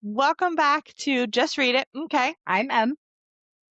Welcome back to Just Read It. Okay, I'm M.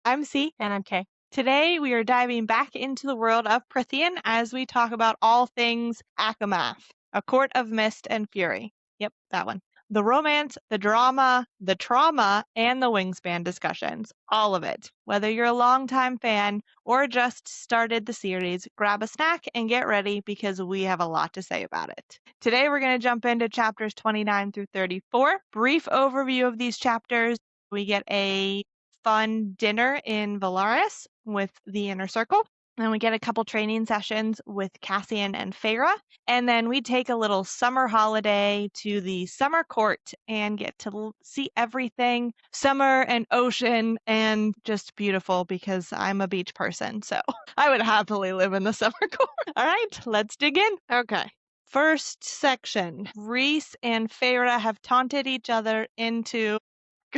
I'm C. And I'm K. Today we are diving back into the world of Prithian as we talk about all things ACOMAF, A Court of Mist and Fury. Yep, that one. The romance, the drama, the trauma, and the wingspan discussions. All of it. Whether you're a longtime fan or just started the series, grab a snack and get ready because we have a lot to say about it. Today we're going to jump into chapters 29 through 34. Brief overview of these chapters. We get a fun dinner in Valaris with the Inner Circle. And we get a couple training sessions with Cassian and Feyre. And then we take a little summer holiday to the summer court and get to see everything summer and ocean and just beautiful because I'm a beach person. So I would happily live in the summer court. All right, let's dig in. Okay. First section. Rhys and Feyre have taunted each other into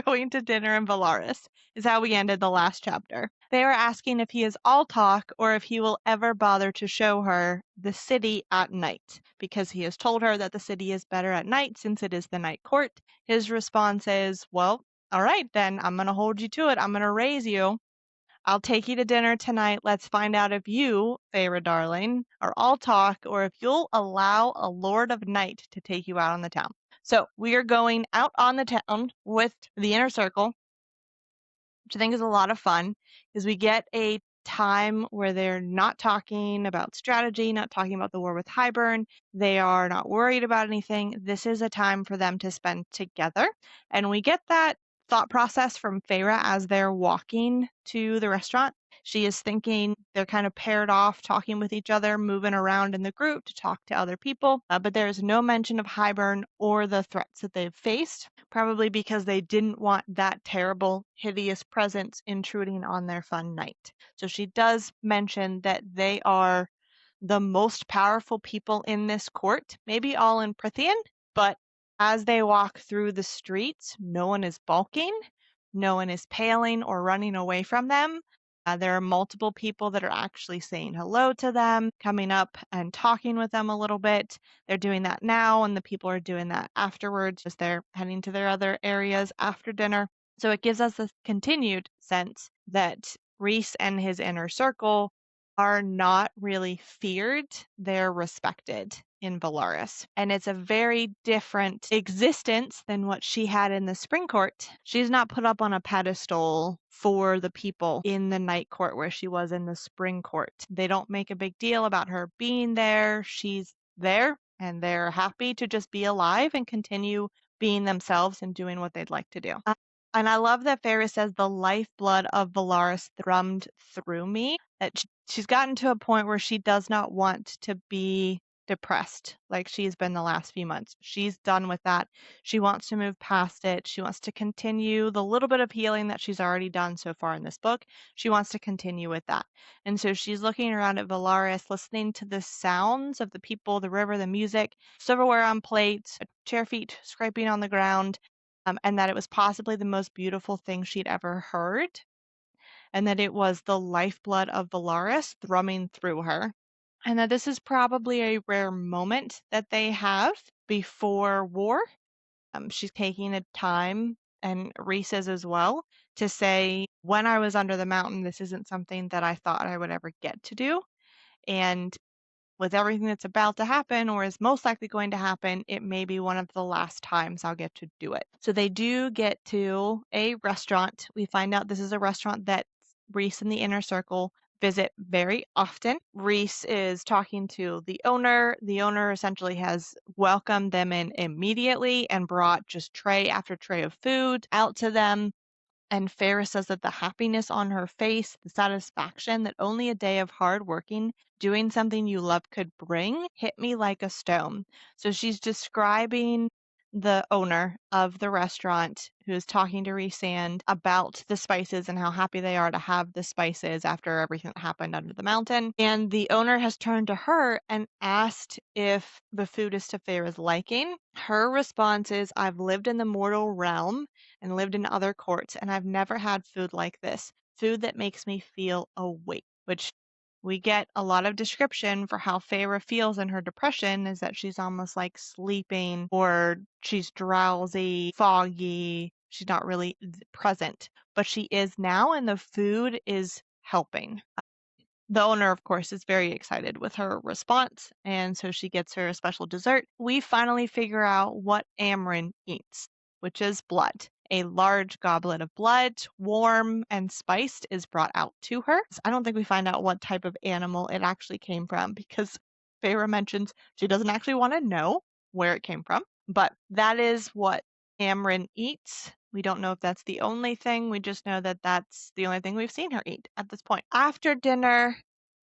going to dinner in Valaris, is how we ended the last chapter. They are asking if he is all talk or if he will ever bother to show her the city at night, because he has told her that the city is better at night since it is the night court. His response is, well, all right, then I'm going to hold you to it. I'm going to raise you. I'll take you to dinner tonight. Let's find out if you, Feyre darling, are all talk or if you'll allow a Lord of Night to take you out on the town. So we are going out on the town with the Inner Circle, which I think is a lot of fun because we get a time where they're not talking about strategy, not talking about the war with Hybern. They are not worried about anything. This is a time for them to spend together. And we get that thought process from Feyre as they're walking to the restaurant. She is thinking they're kind of paired off, talking with each other, moving around in the group to talk to other people. But there is no mention of Hybern or the threats that they've faced, probably because they didn't want that terrible, hideous presence intruding on their fun night. So she does mention that they are the most powerful people in this court, maybe all in Prithian, but as they walk through the streets, no one is balking, no one is paling or running away from them. There are multiple people that are actually saying hello to them, coming up and talking with them a little bit. They're doing that now, and the people are doing that afterwards as they're heading to their other areas after dinner. So it gives us a continued sense that Rhys and his inner circle are not really feared, they're respected in Valaris. And it's a very different existence than what she had in the Spring Court. She's not put up on a pedestal for the people in the Night Court where she was in the Spring Court. They don't make a big deal about her being there. She's there and they're happy to just be alive and continue being themselves and doing what they'd like to do. And I love that Feyre says the lifeblood of Valaris thrummed through me. That she's gotten to a point where she does not want to be depressed like she's been the last few months. She's done with that. She wants to move past it. She wants to continue the little bit of healing that she's already done so far in this book. She wants to continue with that. And so she's looking around at Valaris, listening to the sounds of the people, the river, the music, silverware on plates, chair feet scraping on the ground. And that it was possibly the most beautiful thing she'd ever heard, and that it was the lifeblood of Valaris thrumming through her, and that this is probably a rare moment that they have before war. She's taking a time, and Rhys is as well, to say, when I was under the mountain, this isn't something that I thought I would ever get to do. And with everything that's about to happen or is most likely going to happen, it may be one of the last times I'll get to do it. So they do get to a restaurant. We find out this is a restaurant that Rhys and the Inner Circle visit very often. Rhys is talking to the owner. The owner essentially has welcomed them in immediately and brought just tray after tray of food out to them. And Feyre says that the happiness on her face, the satisfaction that only a day of hard working, doing something you love could bring, hit me like a stone. So she's describing the owner of the restaurant who is talking to Rhysand about the spices and how happy they are to have the spices after everything that happened under the mountain. And the owner has turned to her and asked if the food is to Feyre's liking. Her response is, I've lived in the mortal realm and lived in other courts, and I've never had food like this. Food that makes me feel awake, which we get a lot of description for how Feyre feels in her depression, is that she's almost like sleeping, or she's drowsy, foggy. She's not really present, but she is now, and the food is helping. The owner, of course, is very excited with her response, and so she gets her a special dessert. We finally figure out what Amren eats, which is blood. A large goblet of blood, warm and spiced, is brought out to her. I don't think we find out what type of animal it actually came from, because Feyre mentions she doesn't actually want to know where it came from, but that is what Amren eats. We don't know if that's the only thing. We just know that that's the only thing we've seen her eat at this point. After dinner,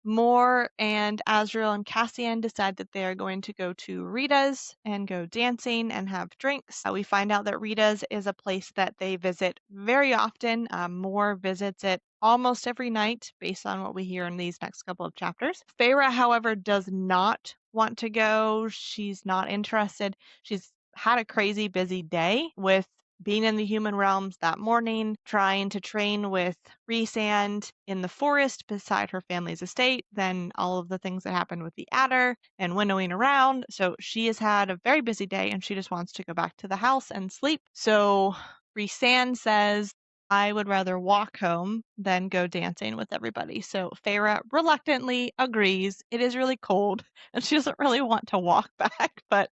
Moore and Azriel and Cassian decide that they are going to go to Rita's and go dancing and have drinks. We find out that Rita's is a place that they visit very often. Moore visits it almost every night based on what we hear in these next couple of chapters. Feyre, however, does not want to go. She's not interested. She's had a crazy busy day with being in the human realms that morning, trying to train with Rhysand in the forest beside her family's estate, then all of the things that happened with the adder and winnowing around. So she has had a very busy day and she just wants to go back to the house and sleep. So Rhysand says, I would rather walk home than go dancing with everybody. So Feyre reluctantly agrees. It is really cold and she doesn't really want to walk back, but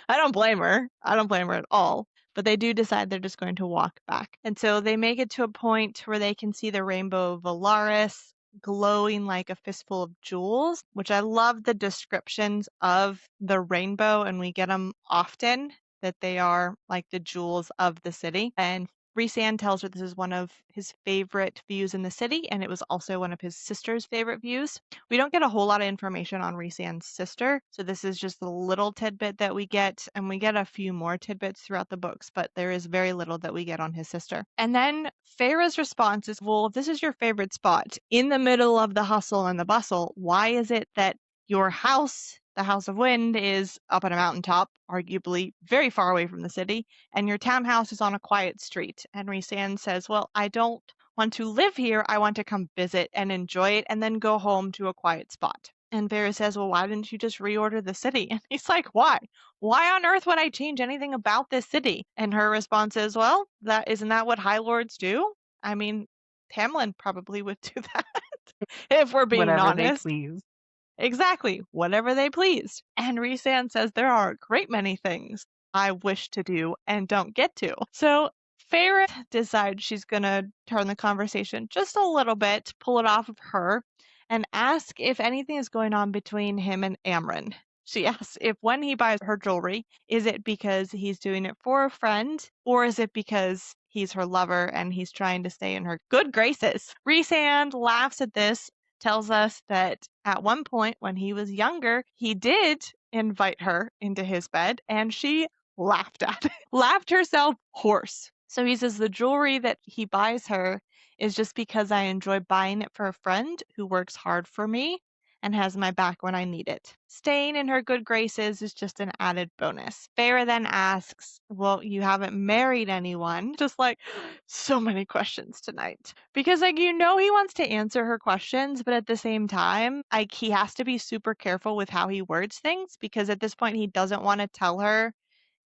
I don't blame her. I don't blame her at all. But they do decide they're just going to walk back. And so they make it to a point where they can see the rainbow of Valaris glowing like a fistful of jewels, which I love the descriptions of the rainbow, and we get them often, that they are like the jewels of the city. And Rhysand tells her this is one of his favorite views in the city, and it was also one of his sister's favorite views. We don't get a whole lot of information on Rhysand's sister, so this is just a little tidbit that we get, and we get a few more tidbits throughout the books, but there is very little that we get on his sister. And then Feyre's response is, well, if this is your favorite spot, in the middle of the hustle and the bustle, why is it that your house, the House of Wind, is up on a mountaintop, arguably very far away from the city, and your townhouse is on a quiet street? And Rhysand says, well, I don't want to live here. I want to come visit and enjoy it and then go home to a quiet spot. And Varys says, well, why didn't you just reorder the city? And he's like, why? Why on earth would I change anything about this city? And her response is, well, isn't that what High Lords do? I mean, Tamlin probably would do that, if we're being Whatever they honest. please. Exactly, whatever they pleased. And Rhysand says there are a great many things I wish to do and don't get to. So Feyre decides she's going to turn the conversation just a little bit, pull it off of her, and ask if anything is going on between him and Amren. She asks if when he buys her jewelry, is it because he's doing it for a friend, or is it because he's her lover and he's trying to stay in her good graces? Rhysand laughs at this, tells us that at one point when he was younger, he did invite her into his bed and she laughed at it, laughed herself hoarse. So he says the jewelry that he buys her is just because I enjoy buying it for a friend who works hard for me and has my back when I need it. Staying in her good graces is just an added bonus. Feyre then asks, well, you haven't married anyone? Just like, so many questions tonight. Because, like, he wants to answer her questions, but at the same time, like, he has to be super careful with how he words things, because at this point, he doesn't want to tell her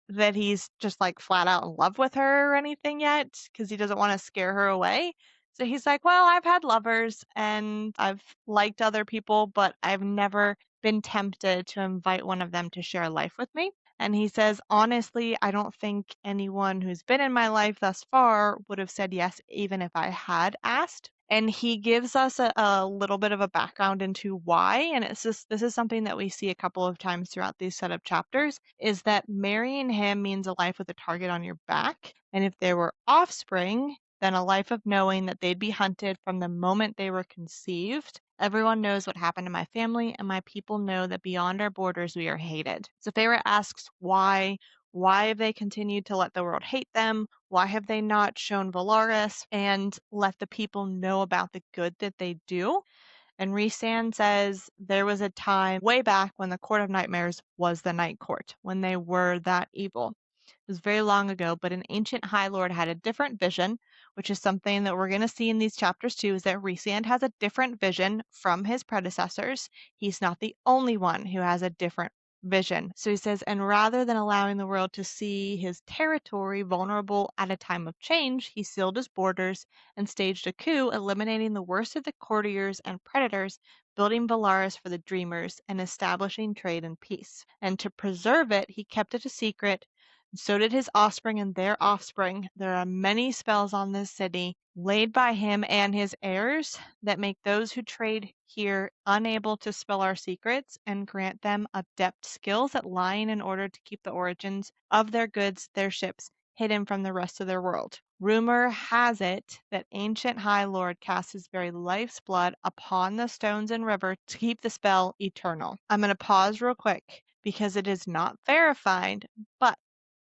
that he's just like flat out in love with her or anything yet, because he doesn't want to scare her away. So he's like, well, I've had lovers and I've liked other people, but I've never been tempted to invite one of them to share life with me. And he says, honestly, I don't think anyone who's been in my life thus far would have said yes, even if I had asked. And he gives us a little bit of a background into why. And it's just, this is something that we see a couple of times throughout these set of chapters, is that marrying him means a life with a target on your back. And if there were offspring, then a life of knowing that they'd be hunted from the moment they were conceived. Everyone knows what happened to my family, and my people know that beyond our borders we are hated. So Feyre asks why. Why have they continued to let the world hate them? Why have they not shown Valaris and let the people know about the good that they do? And Rhysand says there was a time way back when the Court of Nightmares was the Night Court, when they were that evil. was very long ago, but an ancient High Lord had a different vision, which is something that we're going to see in these chapters too, is that Rhysand has a different vision from his predecessors. He's not the only one who has a different vision. So he says, and rather than allowing the world to see his territory vulnerable at a time of change, he sealed his borders and staged a coup, eliminating the worst of the courtiers and predators, building Valaris for the dreamers, and establishing trade and peace. And to preserve it, he kept it a secret. So did his offspring and their offspring. There are many spells on this city laid by him and his heirs that make those who trade here unable to spell our secrets and grant them adept skills at lying in order to keep the origins of their goods, their ships, hidden from the rest of their world. Rumor has it that ancient High Lord cast his very life's blood upon the stones and river to keep the spell eternal. I'm going to pause real quick because it is not verified, but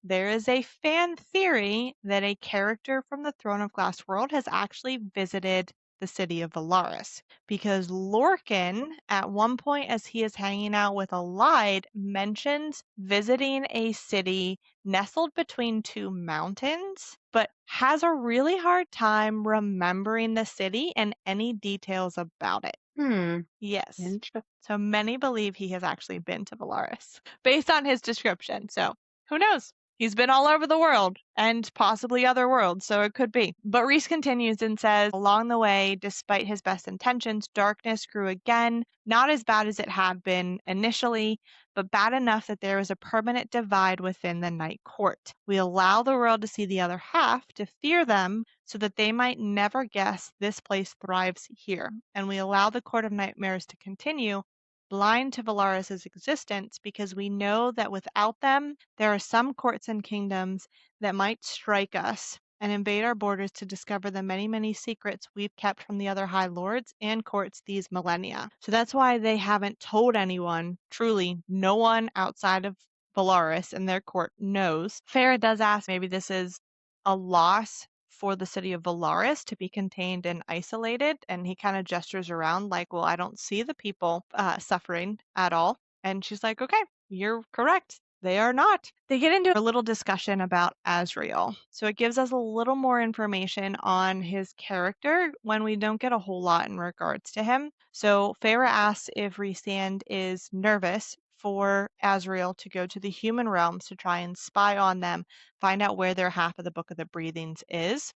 there is a fan theory that a character from the Throne of Glass world has actually visited the city of Valaris because Lorcan, at one point as he is hanging out with Alide, mentions visiting a city nestled between two mountains, but has a really hard time remembering the city and any details about it. Yes. Interesting. So many believe he has actually been to Valaris based on his description. So who knows? He's been all over the world and possibly other worlds, so it could be. But Rhys continues and says, along the way, despite his best intentions, darkness grew again, not as bad as it had been initially, but bad enough that there was a permanent divide within the Night Court. We allow the world to see the other half, to fear them, so that they might never guess this place thrives here. And we allow the Court of Nightmares to continue, blind to Valaris' existence, because we know that without them, there are some courts and kingdoms that might strike us and invade our borders to discover the many, many secrets we've kept from the other High Lords and courts these millennia. So that's why they haven't told anyone, truly, no one outside of Valaris and their court knows. Farah does ask maybe this is a loss for the city of Valaris to be contained and isolated, and he kind of gestures around like, well, I don't see the people suffering at all. And she's like, okay, you're correct. They are not. They get into a little discussion about Azriel. So it gives us a little more information on his character when we don't get a whole lot in regards to him. So Feyre asks if Rhysand is nervous for Azriel to go to the human realms to try and spy on them, find out where their half of the Book of the Breathings is.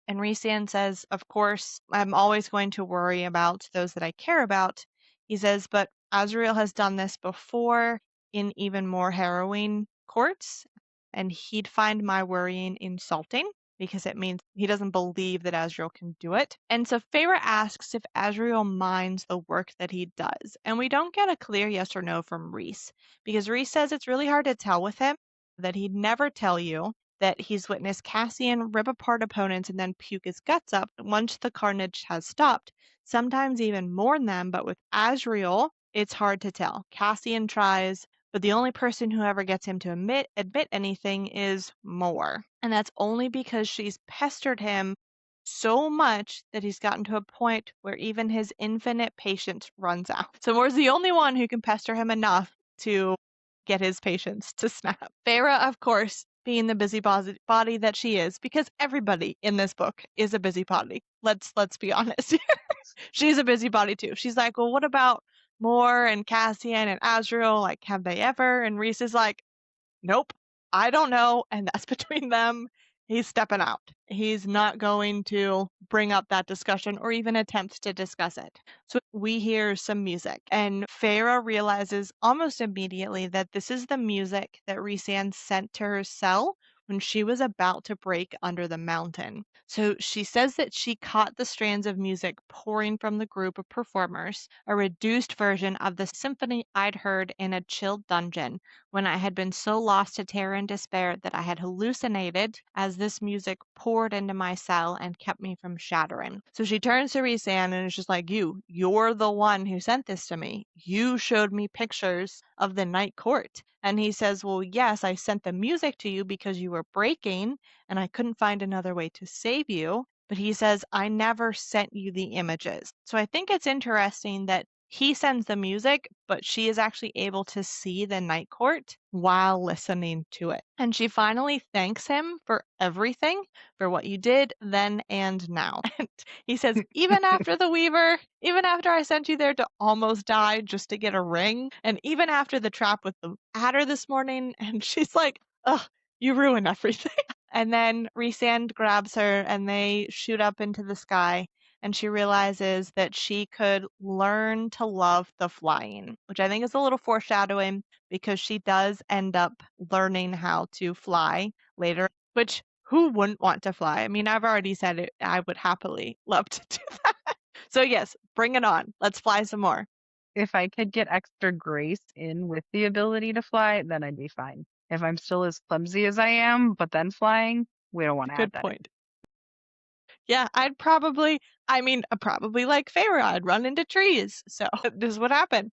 And Rhysand says, of course, I'm always going to worry about those that I care about. He says, but Azriel has done this before in even more harrowing courts, and he'd find my worrying insulting because it means he doesn't believe that Azriel can do it. And so Feyre asks if Azriel minds the work that he does. And we don't get a clear yes or no from Rhys because Rhys says it's really hard to tell with him, that he'd never tell you that he's witnessed Cassian rip apart opponents and then puke his guts up once the carnage has stopped, sometimes even mourn them, but with Azriel, it's hard to tell. Cassian tries, but the only person who ever gets him to admit anything is Mor. And that's only because she's pestered him so much that he's gotten to a point where even his infinite patience runs out. So Mor's the only one who can pester him enough to get his patience to snap. Feyre, of course, being the busybody that she is, because everybody in this book is a busybody. Let's be honest here. She's a busybody too. She's like, well, what about Mor and Cassian and Azriel? Like, have they ever? And Rhys is like, nope, I don't know, and that's between them. He's stepping out. He's not going to bring up that discussion or even attempt to discuss it. So we hear some music, and Feyre realizes almost immediately that this is the music that Rhysand sent to her cell when she was about to break under the mountain. So she says that she caught the strands of music pouring from the group of performers, a reduced version of the symphony I'd heard in a chilled dungeon when I had been so lost to terror and despair that I had hallucinated as this music poured into my cell and kept me from shattering. So she turns to Rhysand and is just like, you're the one who sent this to me. You showed me pictures of the Night Court. And he says, well, yes, I sent the music to you because you were breaking and I couldn't find another way to save you. But he says, I never sent you the images. So I think it's interesting that He sends the music, but she is actually able to see the night court while listening to it. And she finally thanks him for everything, for what you did then and now. And he says, even after the Weaver, even after I sent you there to almost die just to get a ring, and even after the trap with the adder this morning, and she's like, ugh, you ruined everything. And then Rhysand grabs her and they shoot up into the sky. And she realizes that she could learn to love the flying, which I think is a little foreshadowing because she does end up learning how to fly later, which who wouldn't want to fly? I mean, I've already said it. I would happily love to do that. So yes, bring it on. Let's fly some more. If I could get extra grace in with the ability to fly, then I'd be fine. If I'm still as clumsy as I am, but then flying, we don't want to add Good that. point. Yeah, probably like Feyre, I'd run into trees. So this is what happened.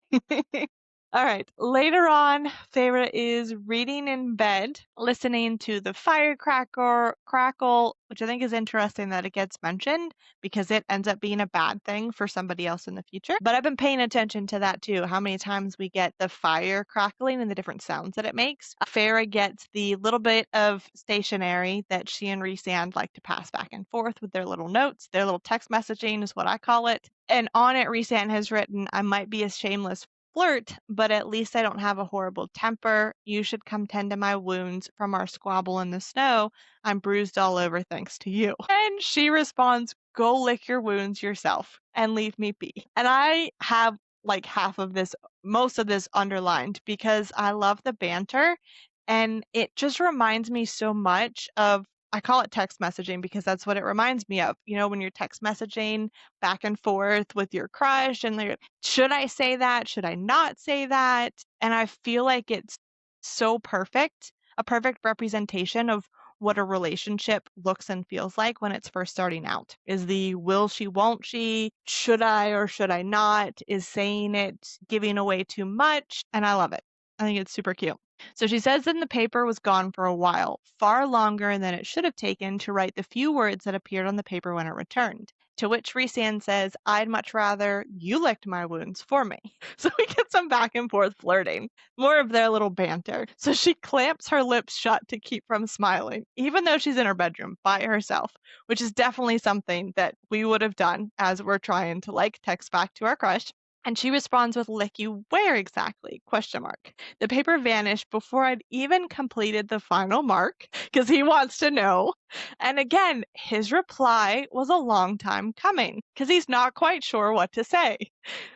All right. Later on, Feyre is reading in bed, listening to the crackle, which I think is interesting that it gets mentioned because it ends up being a bad thing for somebody else in the future. But I've been paying attention to that too, how many times we get the fire crackling and the different sounds that it makes. Feyre gets the little bit of stationery that she and Rhysand like to pass back and forth with their little notes, their little text messaging is what I call it. And on it, Rhysand has written, I might be a shameless flirt, but at least I don't have a horrible temper. You should come tend to my wounds from our squabble in the snow. I'm bruised all over thanks to you. And she responds, go lick your wounds yourself and leave me be. And I have like most of this underlined because I love the banter and it just reminds me so much of I call it text messaging because that's what it reminds me of. You know, when you're text messaging back and forth with your crush and they're, should I say that? Should I not say that? And I feel like it's so perfect, a perfect representation of what a relationship looks and feels like when it's first starting out. Is the will she, won't she, should I or should I not, is saying it giving away too much, and I love it. I think it's super cute. So she says that the paper was gone for a while, far longer than it should have taken to write the few words that appeared on the paper when it returned. To which Rhysand says, I'd much rather you licked my wounds for me. So we get some back and forth flirting, more of their little banter. So she clamps her lips shut to keep from smiling, even though she's in her bedroom by herself, which is definitely something that we would have done as we're trying to like text back to our crush. And she responds with lick you where exactly? Question mark. The paper vanished before I'd even completed the final mark because he wants to know. And again, his reply was a long time coming because he's not quite sure what to say.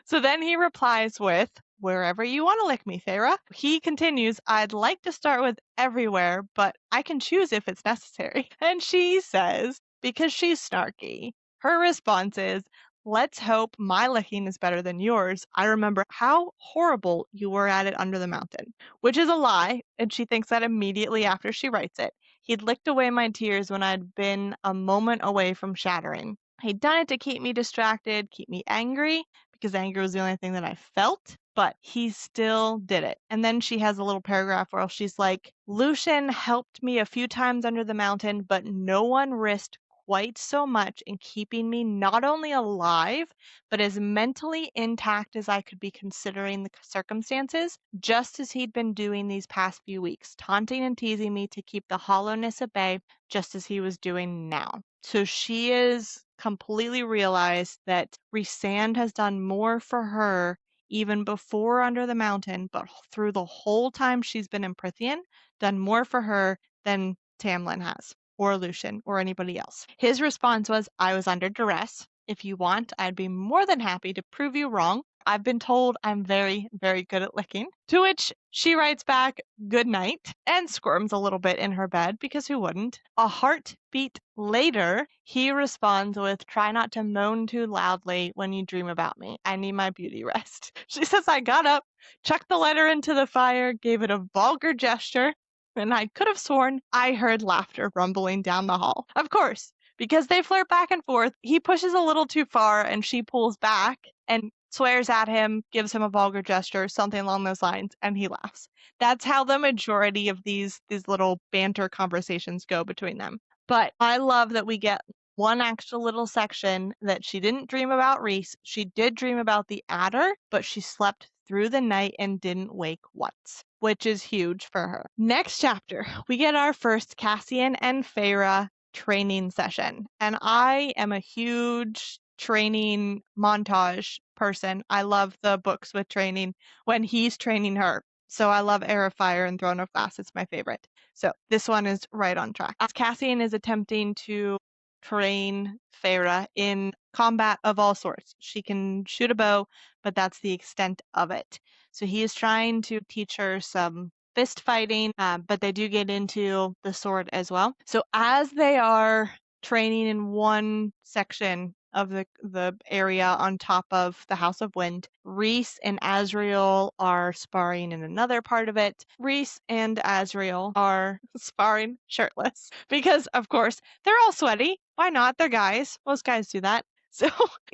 So then he replies with, wherever you want to lick me, Feyre. He continues, I'd like to start with everywhere, but I can choose if it's necessary. And she says, because she's snarky, her response is, let's hope my licking is better than yours. I remember how horrible you were at it under the mountain, which is a lie, and she thinks that immediately after she writes it. He'd licked away my tears when I'd been a moment away from shattering. He'd done it to keep me distracted, keep me angry, because anger was the only thing that I felt, but he still did it. And then she has a little paragraph where she's like, Lucian helped me a few times under the mountain, but no one risked quite so much in keeping me not only alive, but as mentally intact as I could be considering the circumstances, just as he'd been doing these past few weeks, taunting and teasing me to keep the hollowness at bay, just as he was doing now. So she is completely realized that Rhysand has done more for her even before Under the Mountain, but through the whole time she's been in Prythian, done more for her than Tamlin has, or Lucian, or anybody else. His response was, I was under duress. If you want, I'd be more than happy to prove you wrong. I've been told I'm very, very good at licking. To which she writes back, good night, and squirms a little bit in her bed, because who wouldn't? A heartbeat later, he responds with, try not to moan too loudly when you dream about me. I need my beauty rest. She says, I got up, chucked the letter into the fire, gave it a vulgar gesture, and I could have sworn I heard laughter rumbling down the hall. Of course, because they flirt back and forth, he pushes a little too far and she pulls back and swears at him, gives him a vulgar gesture, something along those lines, and he laughs. That's how the majority of these little banter conversations go between them. But I love that we get one extra little section that she didn't dream about Rhys. She did dream about the adder, but she slept through the night and didn't wake once, which is huge for her. Next chapter, we get our first Cassian and Feyre training session. And I am a huge training montage person. I love the books with training when he's training her. So I love Heir of Fire and Throne of Glass. It's my favorite. So this one is right on track. As Cassian is attempting to train Feyre in combat of all sorts. She can shoot a bow, but that's the extent of it. So he is trying to teach her some fist fighting, but they do get into the sword as well. So as they are training in one section of the area on top of the House of Wind, Rhys and Azriel are sparring in another part of it. Rhys and Azriel are sparring shirtless because, of course, they're all sweaty. Why not? They're guys. Most guys do that. So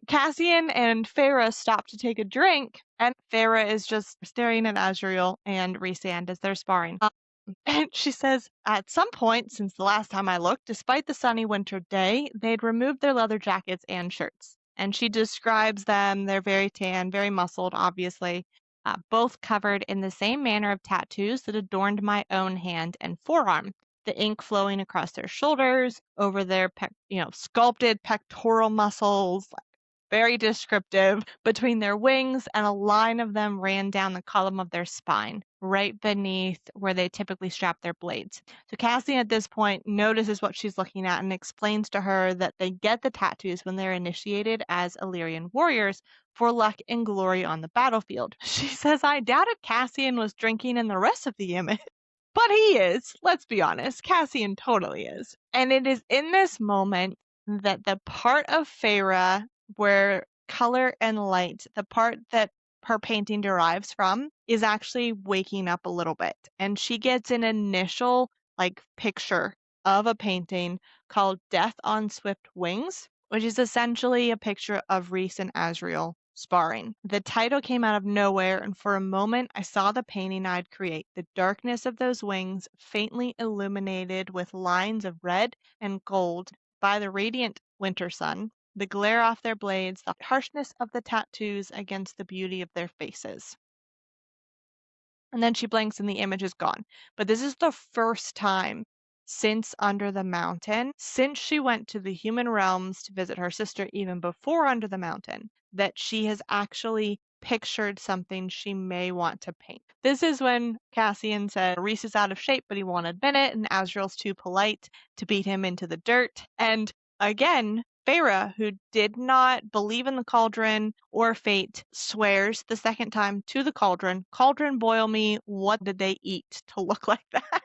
Cassian and Feyre stop to take a drink, and Feyre is just staring at Azriel and Rhysand as they're sparring. And she says, at some point since the last time I looked, despite the sunny winter day, they'd removed their leather jackets and shirts. And she describes them. They're very tan, very muscled, obviously, both covered in the same manner of tattoos that adorned my own hand and forearm. The ink flowing across their shoulders, over their sculpted pectoral muscles, very descriptive, between their wings, and a line of them ran down the column of their spine, right beneath where they typically strap their blades. So Cassian at this point notices what she's looking at and explains to her that they get the tattoos when they're initiated as Illyrian warriors for luck and glory on the battlefield. She says, I doubted Cassian was drinking in the rest of the image. But he is, let's be honest. Cassian totally is. And it is in this moment that the part of Feyre where color and light, the part that her painting derives from, is actually waking up a little bit. And she gets an initial picture of a painting called Death on Swift Wings, which is essentially a picture of Rhys and Azriel sparring. The title came out of nowhere, and for a moment I saw the painting I'd create, the darkness of those wings faintly illuminated with lines of red and gold by the radiant winter sun, the glare off their blades, the harshness of the tattoos against the beauty of their faces. And then she blinks and the image is gone. But this is the first time since Under the Mountain, since she went to the human realms to visit her sister even before Under the Mountain, that she has actually pictured something she may want to paint. This is when Cassian said Rhys is out of shape, but he won't admit it, and Azriel's too polite to beat him into the dirt. And again, Feyre, who did not believe in the cauldron or fate, swears the second time to the cauldron, "Cauldron, boil me, what did they eat to look like that?"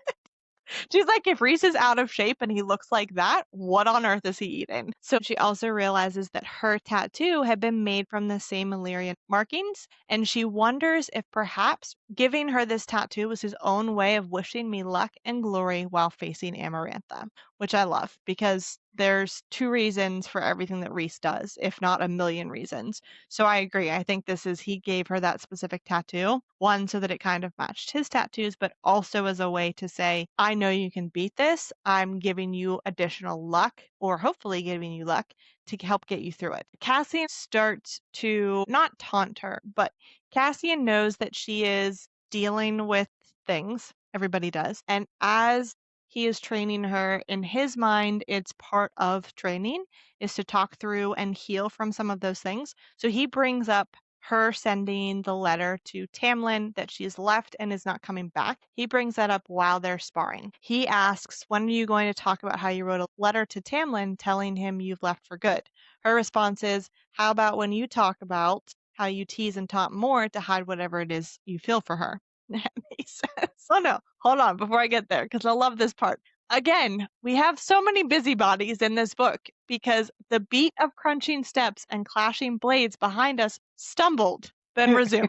She's like, if Rhys is out of shape and he looks like that, what on earth is he eating? So she also realizes that her tattoo had been made from the same Illyrian markings, and she wonders if perhaps giving her this tattoo was his own way of wishing me luck and glory while facing Amarantha, which I love because there's two reasons for everything that Rhys does, if not a million reasons. So I agree. I think he gave her that specific tattoo, one, so that it kind of matched his tattoos, but also as a way to say, I know you can beat this. I'm giving you additional luck, or hopefully giving you luck to help get you through it. Cassian starts to not taunt her, but Cassian knows that she is dealing with things. Everybody does. And as he is training her, in his mind, it's part of training is to talk through and heal from some of those things. So he brings up her sending the letter to Tamlin that she's left and is not coming back. He brings that up while they're sparring. He asks, when are you going to talk about how you wrote a letter to Tamlin telling him you've left for good? Her response is, how about when you talk about how you tease and taunt more to hide whatever it is you feel for her? And he says, oh no, hold on before I get there, because I love this part. Again, we have so many busybodies in this book because the beat of crunching steps and clashing blades behind us stumbled, then resumed.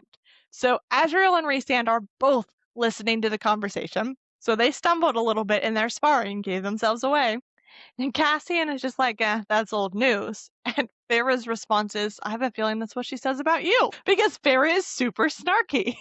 So Azriel and Rhysand are both listening to the conversation. So they stumbled a little bit in their sparring, gave themselves away. And Cassian is just like, that's old news. And Feyre's response is, I have a feeling that's what she says about you. Because Feyre is super snarky.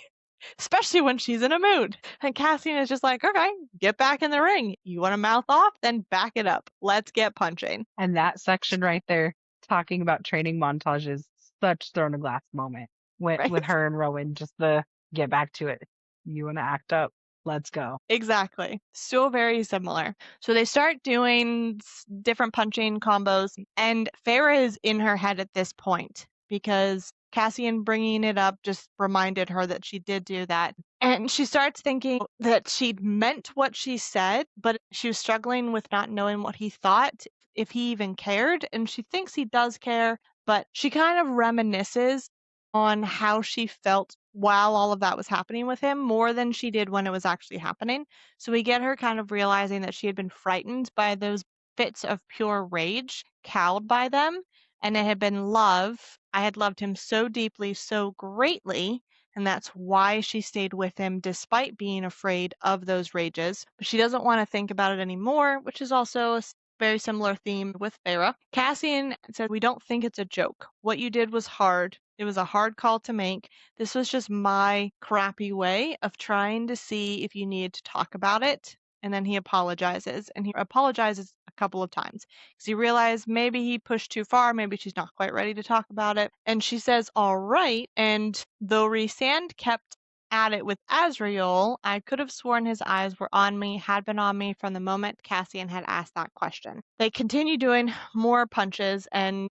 especially when she's in a mood. And Cassian is just like, okay, get back in the ring. You want to mouth off? Then back it up. Let's get punching. And that section right there, talking about training montages, such thrown a glass moment Right? with her and Rowan. Just the get back to it. You want to act up? Let's go. Exactly. So very similar. So they start doing different punching combos, and Farah is in her head at this point because Cassian bringing it up just reminded her that she did do that. And she starts thinking that she'd meant what she said, but she was struggling with not knowing what he thought, if he even cared. And she thinks he does care, but she kind of reminisces on how she felt while all of that was happening with him more than she did when it was actually happening. So we get her kind of realizing that she had been frightened by those fits of pure rage, cowed by them, and it had been love. I had loved him so deeply, so greatly, and that's why she stayed with him despite being afraid of those rages. But she doesn't want to think about it anymore, which is also a very similar theme with Farah. Cassian said, we don't think it's a joke. What you did was hard. It was a hard call to make. This was just my crappy way of trying to see if you needed to talk about it. And then he apologizes, and he apologizes a couple of times because he realized maybe he pushed too far. Maybe she's not quite ready to talk about it. And she says, all right. And though Rhysand kept at it with Azrael, I could have sworn his eyes were on me, had been on me from the moment Cassian had asked that question. They continue doing more punches, and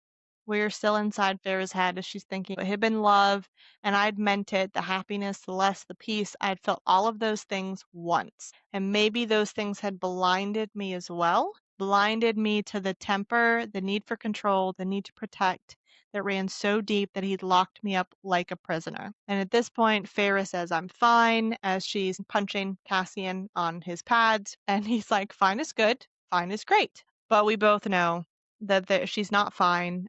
we're still inside Farah's head as she's thinking it had been love, and I'd meant it, the happiness, the less, the peace. I'd felt all of those things once. And maybe those things had blinded me as well, blinded me to the temper, the need for control, the need to protect that ran so deep that he'd locked me up like a prisoner. And at this point, Farah says, I'm fine, as she's punching Cassian on his pads. And he's like, fine is good, fine is great. But we both know that she's not fine.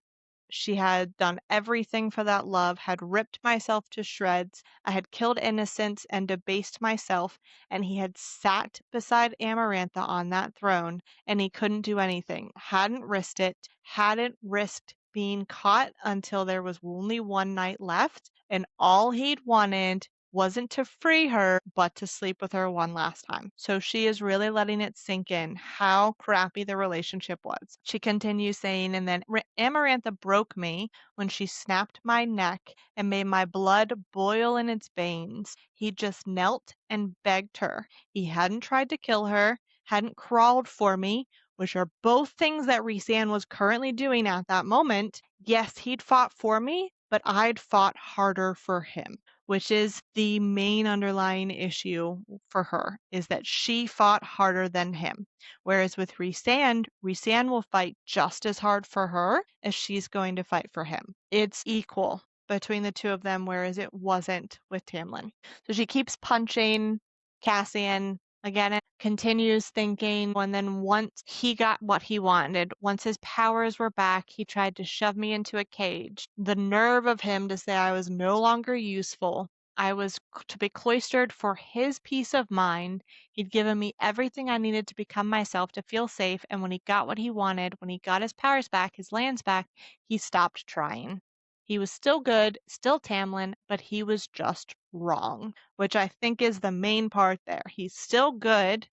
She had done everything for that love, had ripped myself to shreds. I had killed innocents and debased myself, and he had sat beside Amarantha on that throne, and he couldn't do anything. Hadn't risked it, hadn't risked being caught until there was only one night left, and all he'd wanted wasn't to free her, but to sleep with her one last time. So she is really letting it sink in how crappy the relationship was. She continues saying, and then Amarantha broke me when she snapped my neck and made my blood boil in its veins. He just knelt and begged her. He hadn't tried to kill her, hadn't crawled for me, which are both things that Rhysand was currently doing at that moment. Yes, he'd fought for me, but I'd fought harder for him, which is the main underlying issue for her, is that she fought harder than him. Whereas with Rhysand will fight just as hard for her as she's going to fight for him. It's equal between the two of them, whereas it wasn't with Tamlin. So she keeps punching Cassian. Again, it continues thinking, and then once he got what he wanted, once his powers were back, he tried to shove me into a cage. The nerve of him to say I was no longer useful. I was to be cloistered for his peace of mind. He'd given me everything I needed to become myself, to feel safe, and when he got what he wanted, when he got his powers back, his lands back, he stopped trying. He was still good, still Tamlin, but he was just wrong, which I think is the main part there. He's still good.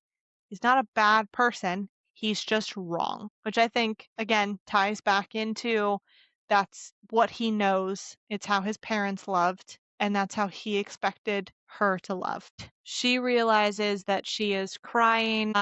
He's not a bad person. He's just wrong, which I think, again, ties back into that's what he knows. It's how his parents loved, and that's how he expected her to love. She realizes that she is crying,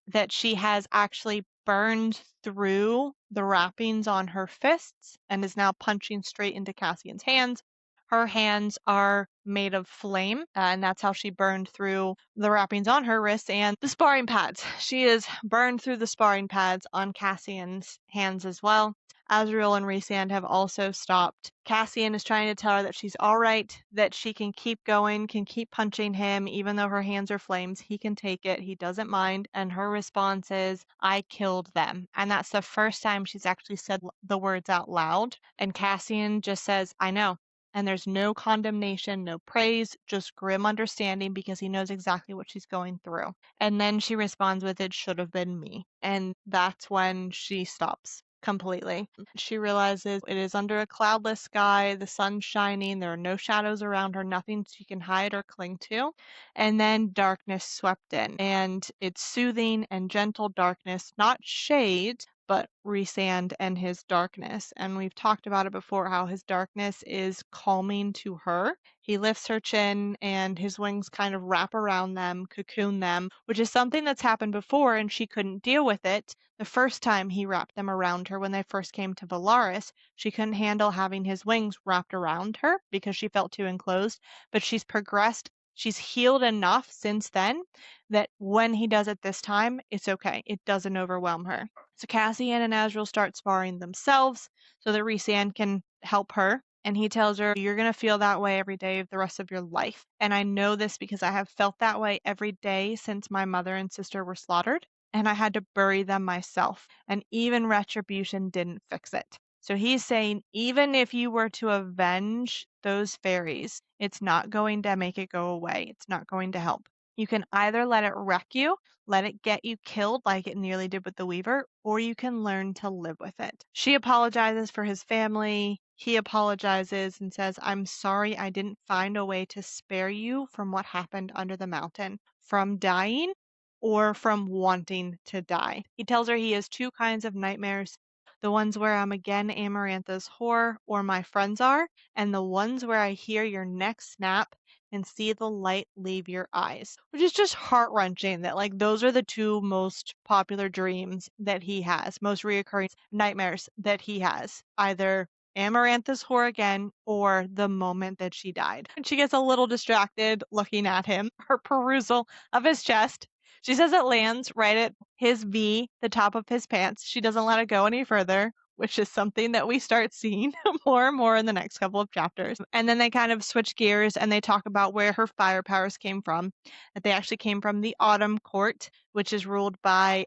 that she has actually burned through the wrappings on her fists and is now punching straight into Cassian's hands. Her hands are made of flame, and that's how she burned through the wrappings on her wrists and the sparring pads. She is burned through the sparring pads on Cassian's hands as well. Azrael and Rhysand have also stopped. Cassian is trying to tell her that she's all right, that she can keep going, can keep punching him, even though her hands are flames. He can take it. He doesn't mind. And her response is, I killed them. And that's the first time she's actually said the words out loud. And Cassian just says, I know. And there's no condemnation, no praise, just grim understanding because he knows exactly what she's going through. And then she responds with, it should have been me. And that's when she stops. completely. She realizes it is under a cloudless sky, the sun's shining, there are no shadows around her, nothing she can hide or cling to. And then darkness swept in, and it's soothing and gentle darkness, not shade, but Rhysand and his darkness. And we've talked about it before, how his darkness is calming to her. He lifts her chin and his wings kind of wrap around them, cocoon them, which is something that's happened before and she couldn't deal with it. The first time he wrapped them around her when they first came to Valaris, she couldn't handle having his wings wrapped around her because she felt too enclosed, but she's progressed. She's healed enough since then that when he does it this time, it's okay. It doesn't overwhelm her. So Cassian and Azrael start sparring themselves so that Rhysand can help her. And he tells her, you're going to feel that way every day of the rest of your life. And I know this because I have felt that way every day since my mother and sister were slaughtered. And I had to bury them myself. And even retribution didn't fix it. So he's saying, even if you were to avenge those fairies, it's not going to make it go away. It's not going to help. You can either let it wreck you, let it get you killed like it nearly did with the Weaver, or you can learn to live with it. She apologizes for his family. He apologizes and says, I'm sorry I didn't find a way to spare you from what happened under the mountain, from dying or from wanting to die. He tells her he has two kinds of nightmares. The ones where I'm again Amarantha's whore, or my friends are, and the ones where I hear your neck snap and see the light leave your eyes, which is just heart-wrenching that like those are the two most popular dreams that he has, most reoccurring nightmares that he has, either Amarantha's whore again or the moment that she died. And she gets a little distracted looking at him, her perusal of his chest. She says it lands right at his V, the top of his pants. She doesn't let it go any further, which is something that we start seeing more and more in the next couple of chapters. And then they kind of switch gears and they talk about where her fire powers came from. That they actually came from the Autumn Court, which is ruled by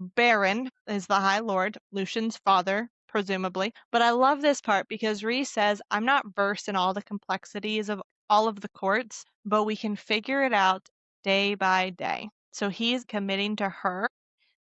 Baron, is the High Lord, Lucian's father, presumably. But I love this part because Rhys says, I'm not versed in all the complexities of all of the courts, but we can figure it out day by day. So he's committing to her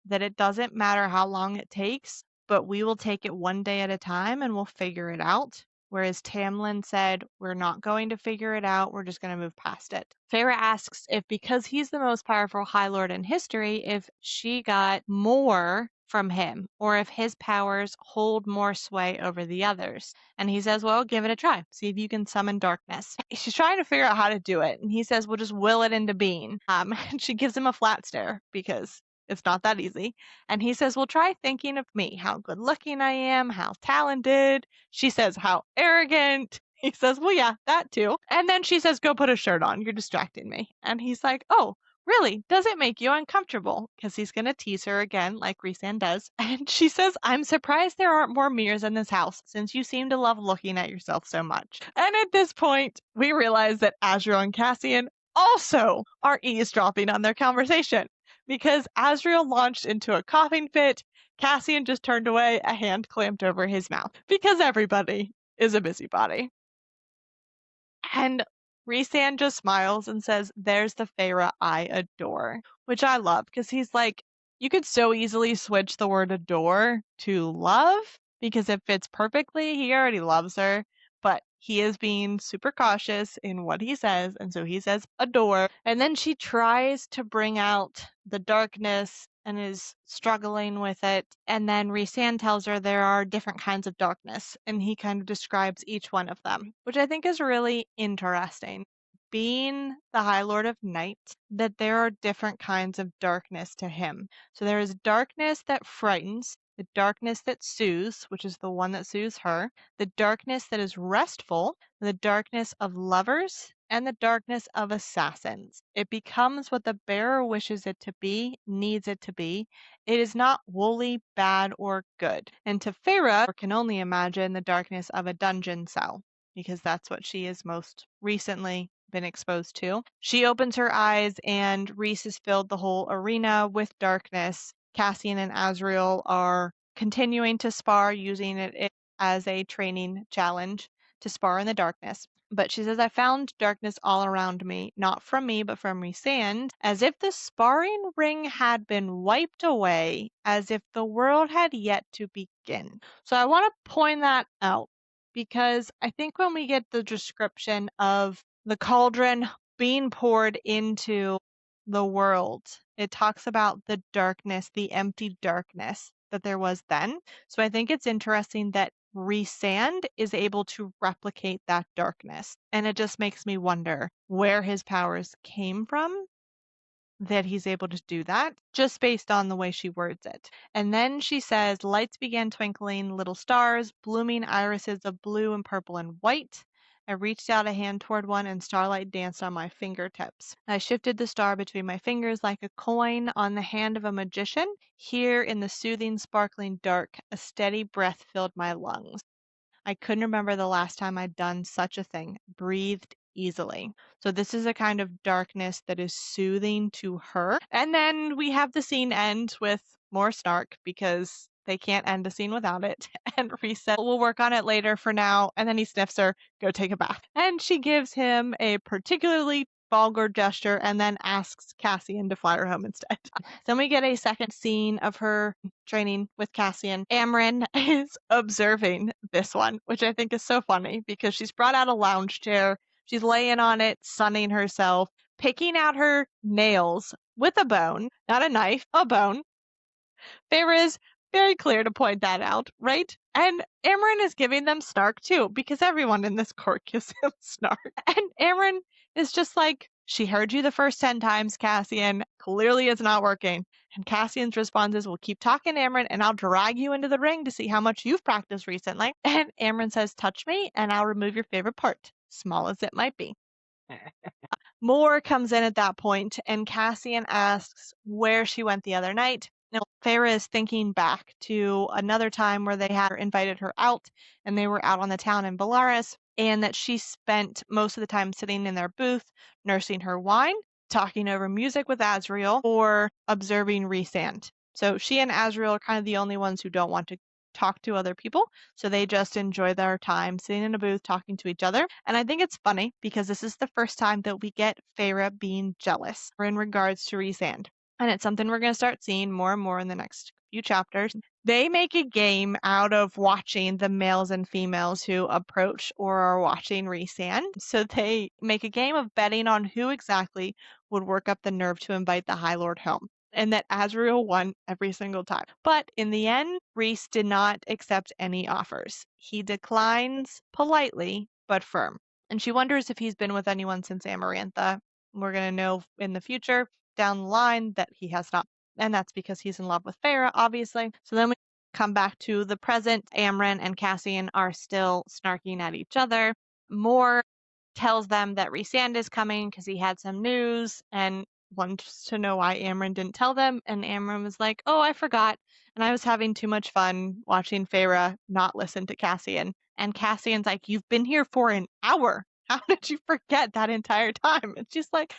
that it doesn't matter how long it takes, but we will take it one day at a time and we'll figure it out. Whereas Tamlin said, we're not going to figure it out, we're just going to move past it. Feyre asks if because he's the most powerful High Lord in history, if she got more from him, or if his powers hold more sway over the others. And he says, well, give it a try. See if you can summon darkness. She's trying to figure out how to do it. And he says, well, just will it into being. And she gives him a flat stare because it's not that easy. And he says, well, try thinking of me, how good looking I am, how talented. She says, how arrogant. He says, well, yeah, that too. And then she says, go put a shirt on. You're distracting me. And he's like, oh, really? Does it make you uncomfortable? Because he's going to tease her again, like Rhysand does. And she says, I'm surprised there aren't more mirrors in this house, since you seem to love looking at yourself so much. And at this point, we realize that Azrael and Cassian also are eavesdropping on their conversation. Because Azrael launched into a coughing fit, Cassian just turned away, a hand clamped over his mouth. Because everybody is a busybody. And Rhysand just smiles and says, there's the Feyre I adore. Which I love, because he's like, you could so easily switch the word adore to love, because it fits perfectly. He already loves her. But he is being super cautious in what he says, and so he says adore. And then she tries to bring out the darkness and is struggling with it. And then Rhysand tells her there are different kinds of darkness, and he kind of describes each one of them, which I think is really interesting. Being the High Lord of Night, that there are different kinds of darkness to him. So there is darkness that frightens, the darkness that soothes, which is the one that soothes her, the darkness that is restful, the darkness of lovers, and the darkness of assassins. It becomes what the bearer wishes it to be, needs it to be. It is not wholly bad or good. And to Feyre can only imagine the darkness of a dungeon cell, because that's what she has most recently been exposed to. She opens her eyes and Rhys has filled the whole arena with darkness. Cassian and Azrael are continuing to spar, using it as a training challenge to spar in the darkness. But she says, I found darkness all around me, not from me, but from Rhysand, as if the sparring ring had been wiped away, as if the world had yet to begin. So I want to point that out because I think when we get the description of the cauldron being poured into the world, it talks about the darkness, the empty darkness that there was then. So I think it's interesting that Rhysand is able to replicate that darkness. And it just makes me wonder where his powers came from that he's able to do that, just based on the way she words it. And then she says, lights began twinkling, little stars, blooming irises of blue and purple and white. I reached out a hand toward one, and starlight danced on my fingertips. I shifted the star between my fingers like a coin on the hand of a magician. Here in the soothing, sparkling dark, a steady breath filled my lungs. I couldn't remember the last time I'd done such a thing, breathed easily. So this is a kind of darkness that is soothing to her. And then we have the scene end with more snark because they can't end a scene without it. And Reese said, we'll work on it later for now. And then he sniffs her, go take a bath. And she gives him a particularly vulgar gesture and then asks Cassian to fly her home instead. Then we get a second scene of her training with Cassian. Amren is observing this one, which I think is so funny because she's brought out a lounge chair. She's laying on it, sunning herself, picking out her nails with a bone, not a knife, a bone. Feyre is very clear to point that out, right? And Amren is giving them snark too, because everyone in this court gives him snark. And Amren is just like, she heard you the first 10 times, Cassian. Clearly it's not working. And Cassian's response is, we'll keep talking, Amren, and I'll drag you into the ring to see how much you've practiced recently. And Amren says, touch me, and I'll remove your favorite part, small as it might be. More comes in at that point, and Cassian asks where she went the other night. Now, Feyre is thinking back to another time where they had invited her out, and they were out on the town in Bellaris, and that she spent most of the time sitting in their booth, nursing her wine, talking over music with Azriel, or observing Rhysand. So she and Azriel are kind of the only ones who don't want to talk to other people, so they just enjoy their time sitting in a booth talking to each other. And I think it's funny because this is the first time that we get Feyre being jealous in regards to Rhysand. And it's something we're going to start seeing more and more in the next few chapters. They make a game out of watching the males and females who approach or are watching Rhysand. So they make a game of betting on who exactly would work up the nerve to invite the High Lord home, and that Azriel won every single time. But in the end, Rhys did not accept any offers. He declines politely, but firm. And she wonders if he's been with anyone since Amarantha. We're going to know in the future, down the line, that he has not. And that's because he's in love with Feyre, obviously. So then we come back to the present. Amren and Cassian are still snarking at each other. Mor tells them that Rhysand is coming because he had some news, and wants to know why Amren didn't tell them, and Amren was like, oh, I forgot, and I was having too much fun watching Feyre not listen to Cassian. And Cassian's like, you've been here for an hour. How did you forget that entire time? And she's like,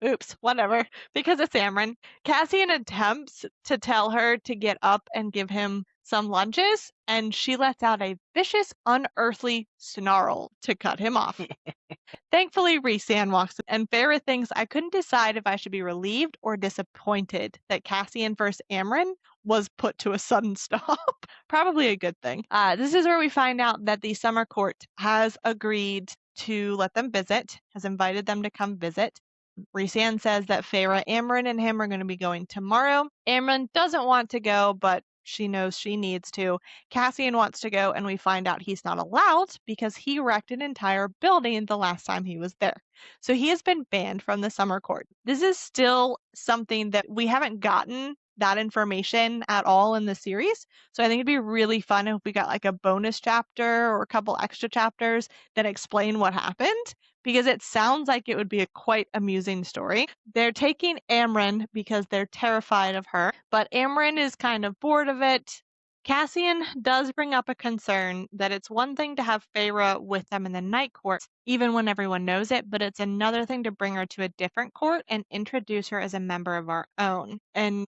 oops, whatever, because it's Amren. Cassian attempts to tell her to get up and give him some lunches, and she lets out a vicious, unearthly snarl to cut him off. Thankfully, Rhysand walks in, and Feyre thinks I couldn't decide if I should be relieved or disappointed that Cassian vs. Amren was put to a sudden stop. Probably a good thing. This is where we find out that the Summer Court has agreed to let them visit, has invited them to come visit. Rhysand says that Feyre, Amren, and him are going to be going tomorrow. Amren doesn't want to go, but she knows she needs to. Cassian wants to go, and we find out he's not allowed because he wrecked an entire building the last time he was there. So he has been banned from the Summer Court. This is still something that we haven't gotten that information at all in the series. So I think it'd be really fun if we got like a bonus chapter or a couple extra chapters that explain what happened, because it sounds like it would be a quite amusing story. They're taking Amren because they're terrified of her, but Amren is kind of bored of it. Cassian does bring up a concern that it's one thing to have Feyre with them in the night court, even when everyone knows it, but it's another thing to bring her to a different court and introduce her as a member of our own. And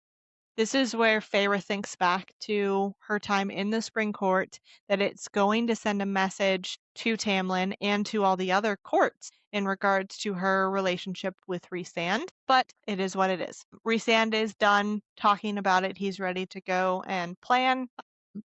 This is where Feyre thinks back to her time in the Spring Court, that it's going to send a message to Tamlin and to all the other courts in regards to her relationship with Rhysand, but it is what it is. Rhysand is done talking about it. He's ready to go and plan.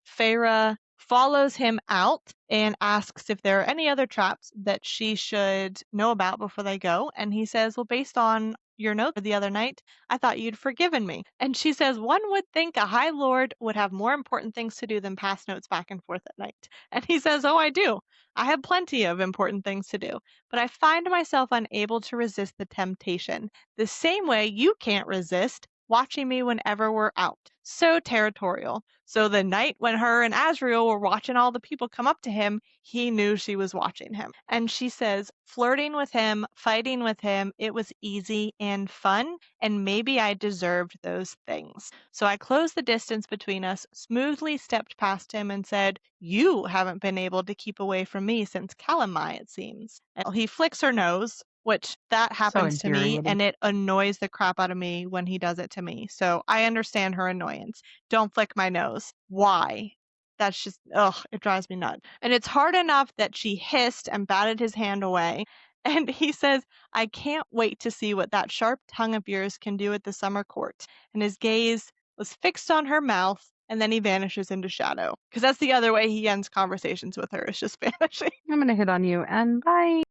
Feyre follows him out and asks if there are any other traps that she should know about before they go. And he says, well, based on your note the other night, I thought you'd forgiven me. And she says, one would think a High Lord would have more important things to do than pass notes back and forth at night. And he says, oh, I do. I have plenty of important things to do, but I find myself unable to resist the temptation, the same way you can't resist watching me whenever we're out. So territorial. So the night when her and Asriel were watching all the people come up to him, he knew she was watching him. And she says, flirting with him, fighting with him, it was easy and fun, and maybe I deserved those things. So I closed the distance between us, smoothly stepped past him, and said, you haven't been able to keep away from me since Calamai, it seems. And he flicks her nose, which that So happens to me, infuriating. and it annoys the crap out of me when he does it to me. So I understand her annoyance. Don't flick my nose. Why? That's just, ugh, it drives me nuts. And it's hard enough that she hissed and batted his hand away. And he says, I can't wait to see what that sharp tongue of yours can do at the summer court. And his gaze was fixed on her mouth, and then he vanishes into shadow. Because that's the other way he ends conversations with her, is just vanishing. I'm gonna hit on you and bye.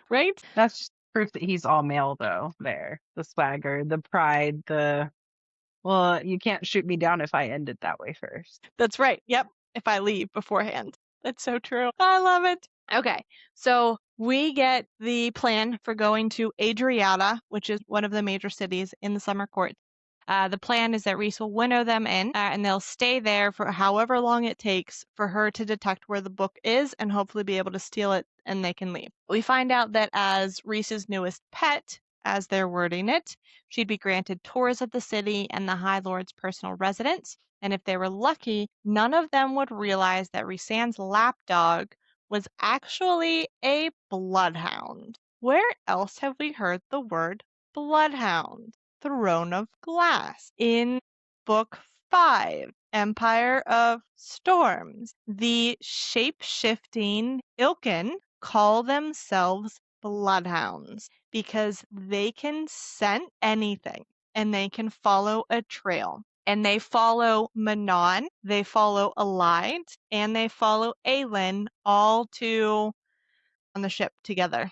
Right? That's just proof that he's all male, though. There, the swagger, the pride, the well, you can't shoot me down if I end it that way first. That's right. Yep. If I leave beforehand. That's so true. I love it. Okay. So we get the plan for going to Adriata, which is one of the major cities in the summer court. The plan is that Rhys will winnow them in, and they'll stay there for however long it takes for her to detect where the book is and hopefully be able to steal it, and they can leave. We find out that as Rhys's newest pet, as they're wording it, she'd be granted tours of the city and the High Lord's personal residence, and if they were lucky, none of them would realize that Rhysand's lapdog was actually a bloodhound. Where else have we heard the word bloodhound? Throne of Glass. In Book 5, Empire of Storms, the shape-shifting Ilkin call themselves bloodhounds because they can scent anything and they can follow a trail. And they follow Manon, they follow Alide, and they follow Aelin, all to on the ship together.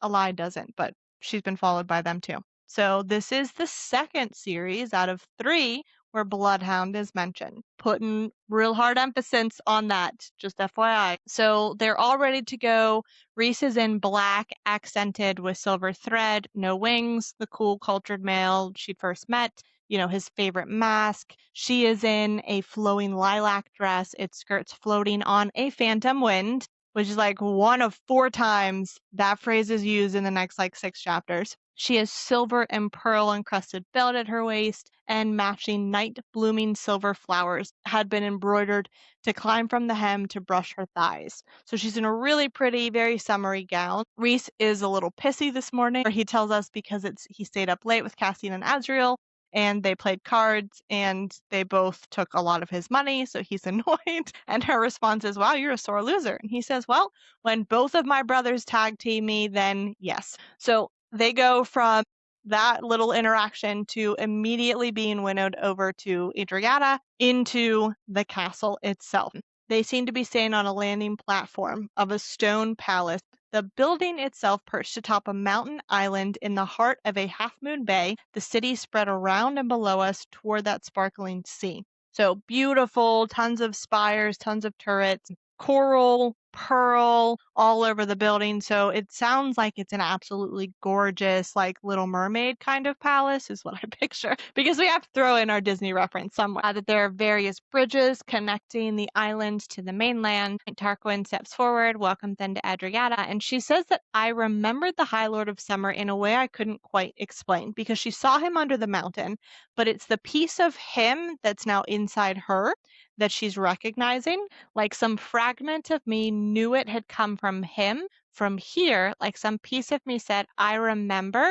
Alide doesn't, but she's been followed by them too. So this is the second series out of 3 where Bloodhound is mentioned. Putting real hard emphasis on that, just FYI. So they're all ready to go. Rhys is in black, accented with silver thread, no wings, the cool cultured male she'd first met, you know, his favorite mask. She is in a flowing lilac dress, its skirts floating on a phantom wind, which is like one of 4 times that phrase is used in the next like 6 chapters. She has silver and pearl encrusted belt at her waist, and matching night blooming silver flowers had been embroidered to climb from the hem to brush her thighs. So she's in a really pretty, very summery gown. Rhys is a little pissy this morning, or he tells us because he stayed up late with Cassian and Asriel, and they played cards and they both took a lot of his money, so he's annoyed. And her response is, wow, you're a sore loser. And he says, well, when both of my brothers tag team me, then yes. So they go from that little interaction to immediately being winnowed over to Adriata into the castle itself. They seem to be staying on a landing platform of a stone palace, the building itself perched atop a mountain island in the heart of a half-moon bay. The city spread around and below us toward that sparkling sea. So beautiful, tons of spires, tons of turrets, coral, pearl all over the building. So it sounds like it's an absolutely gorgeous, like Little Mermaid kind of palace is what I picture. Because we have to throw in our Disney reference somewhere. That there are various bridges connecting the island to the mainland. And Tarquin steps forward, welcomes them to Adriata, and she says that I remembered the High Lord of Summer in a way I couldn't quite explain because she saw him under the mountain, but it's the piece of him that's now inside her that she's recognizing. Like some fragment of me knew it had come from him. From here, like some piece of me said, I remember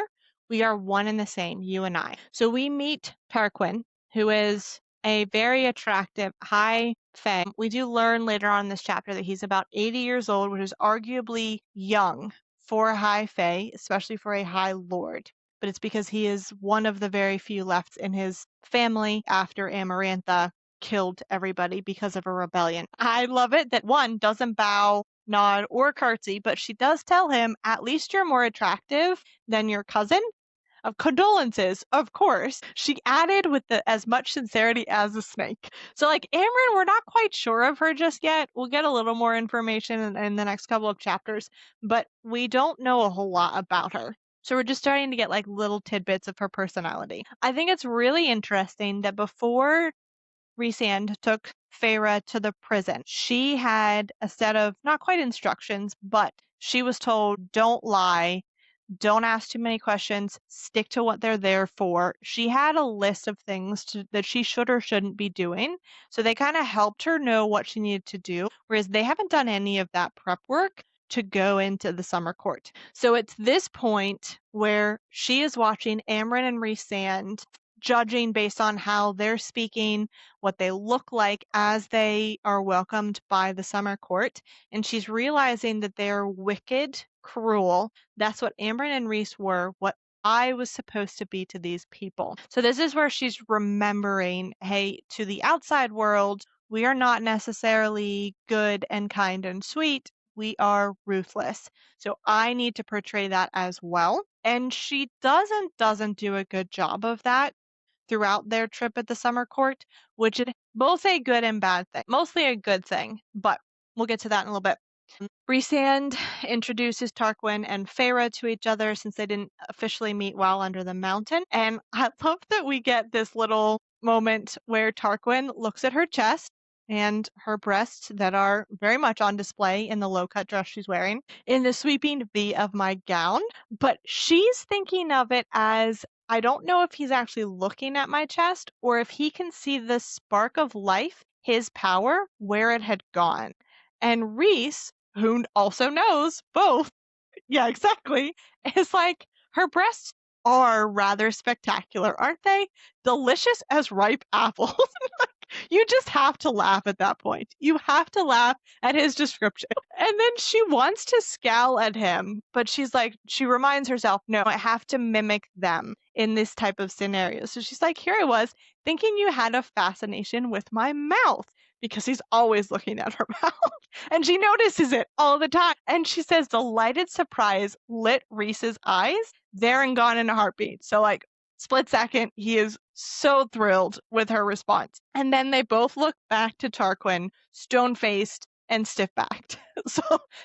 we are one and the same, you and I. So we meet Tarquin, who is a very attractive high fae. We do learn later on in this chapter that he's about 80 years old, which is arguably young for a high fae, especially for a high lord. But it's because he is one of the very few left in his family after Amarantha killed everybody because of a rebellion. I love it that one doesn't bow, nod, or curtsy, but she does tell him, at least you're more attractive than your cousin. Of condolences, of course. She added with as much sincerity as a snake. So, like, Amryn, we're not quite sure of her just yet. We'll get a little more information in the next couple of chapters, but we don't know a whole lot about her. So we're just starting to get like little tidbits of her personality. I think it's really interesting that before Rhysand took Feyre to the prison, she had a set of not quite instructions, but she was told, don't lie, don't ask too many questions, stick to what they're there for. She had a list of things that she should or shouldn't be doing. So they kind of helped her know what she needed to do, whereas they haven't done any of that prep work to go into the summer court. So it's this point where she is watching Amryn and Rhysand judging based on how they're speaking, what they look like as they are welcomed by the summer court. And she's realizing that they're wicked, cruel. That's what Amryn and Rhys were, what I was supposed to be to these people. So this is where she's remembering, hey, to the outside world, we are not necessarily good and kind and sweet. We are ruthless. So I need to portray that as well. And she doesn't do a good job of that throughout their trip at the summer court, which is both a good and bad thing. Mostly a good thing, but we'll get to that in a little bit. Rhysand introduces Tarquin and Feyre to each other since they didn't officially meet while under the mountain. And I love that we get this little moment where Tarquin looks at her chest and her breasts that are very much on display in the low-cut dress she's wearing in the sweeping V of my gown. But she's thinking of it as, I don't know if he's actually looking at my chest or if he can see the spark of life, his power, where it had gone. And Rhys, who also knows both, yeah, exactly, is like, her breasts are rather spectacular, aren't they? Delicious as ripe apples. You just have to laugh at that point. You have to laugh at his description. And then she wants to scowl at him, but she's like, she reminds herself, no, I have to mimic them in this type of scenario. So she's like, here I was thinking you had a fascination with my mouth, because he's always looking at her mouth. And she notices it all the time. And she says, delighted surprise lit Rhys's eyes there and gone in a heartbeat. So, like, split second, he is so thrilled with her response. And then they both look back to Tarquin, stone-faced and stiff-backed. So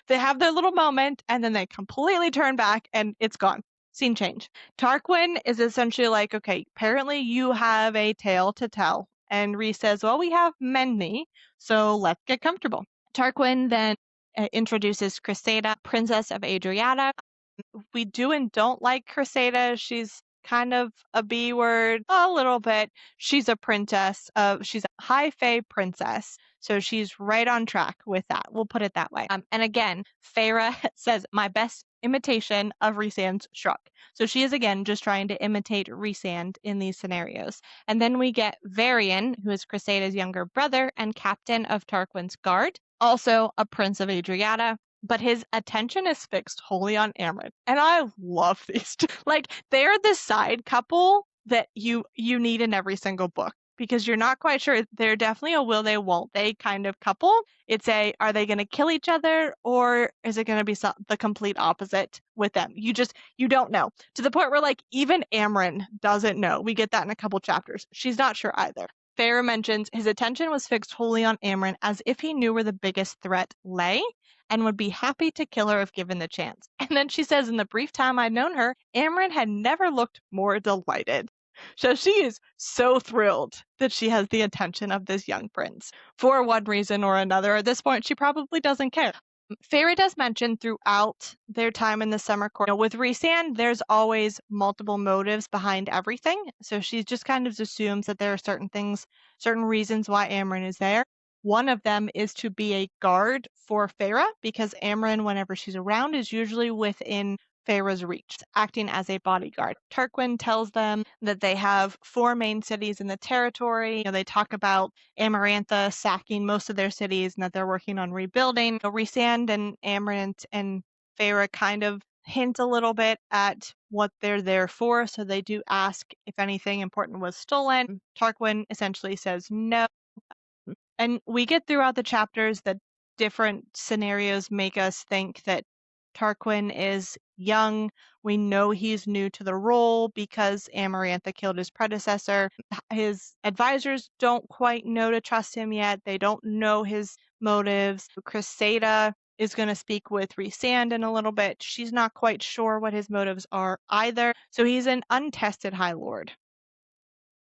they have their little moment, and then they completely turn back, and it's gone. Scene change. Tarquin is essentially like, okay, apparently you have a tale to tell. And Rhys says, well, we have many, so let's get comfortable. Tarquin then introduces Cressida, Princess of Adriata. We do and don't like Cressida. She's kind of a B word, a little bit. She's a princess. She's a high fae princess. So she's right on track with that. We'll put it that way. And again, Feyre says, my best imitation of Rhysand's shrug. So she is, again, just trying to imitate Rhysand in these scenarios. And then we get Varian, who is Cressida's younger brother and captain of Tarquin's guard, also a prince of Adriata, but his attention is fixed wholly on Amryn. And I love these two. Like, they're the side couple that you need in every single book, because you're not quite sure. They're definitely a will they, won't they kind of couple. It's are they going to kill each other, or is it going to be the complete opposite with them? You don't know. To the point where, like, even Amryn doesn't know. We get that in a couple chapters. She's not sure either. Feyre mentions his attention was fixed wholly on Amryn, as if he knew where the biggest threat lay and would be happy to kill her if given the chance. And then she says, in the brief time I'd known her, Amryn had never looked more delighted. So she is so thrilled that she has the attention of this young prince. For one reason or another, at this point, she probably doesn't care. Feyre does mention throughout their time in the summer court, with Rhysand, there's always multiple motives behind everything. So she just kind of assumes that there are certain things, certain reasons why Amryn is there. One of them is to be a guard for Feyre, because Amryn, whenever she's around, is usually within Feyre's reach, acting as a bodyguard. Tarquin tells them that they have 4 main cities in the territory. They talk about Amarantha sacking most of their cities and that they're working on rebuilding. Rhysand and Amarant and Feyre kind of hint a little bit at what they're there for, so they do ask if anything important was stolen. Tarquin essentially says no. And we get throughout the chapters that different scenarios make us think that Tarquin is young. We know he's new to the role because Amarantha killed his predecessor. His advisors don't quite know to trust him yet. They don't know his motives. Cressida is going to speak with Rhysand in a little bit. She's not quite sure what his motives are either. So he's an untested High Lord.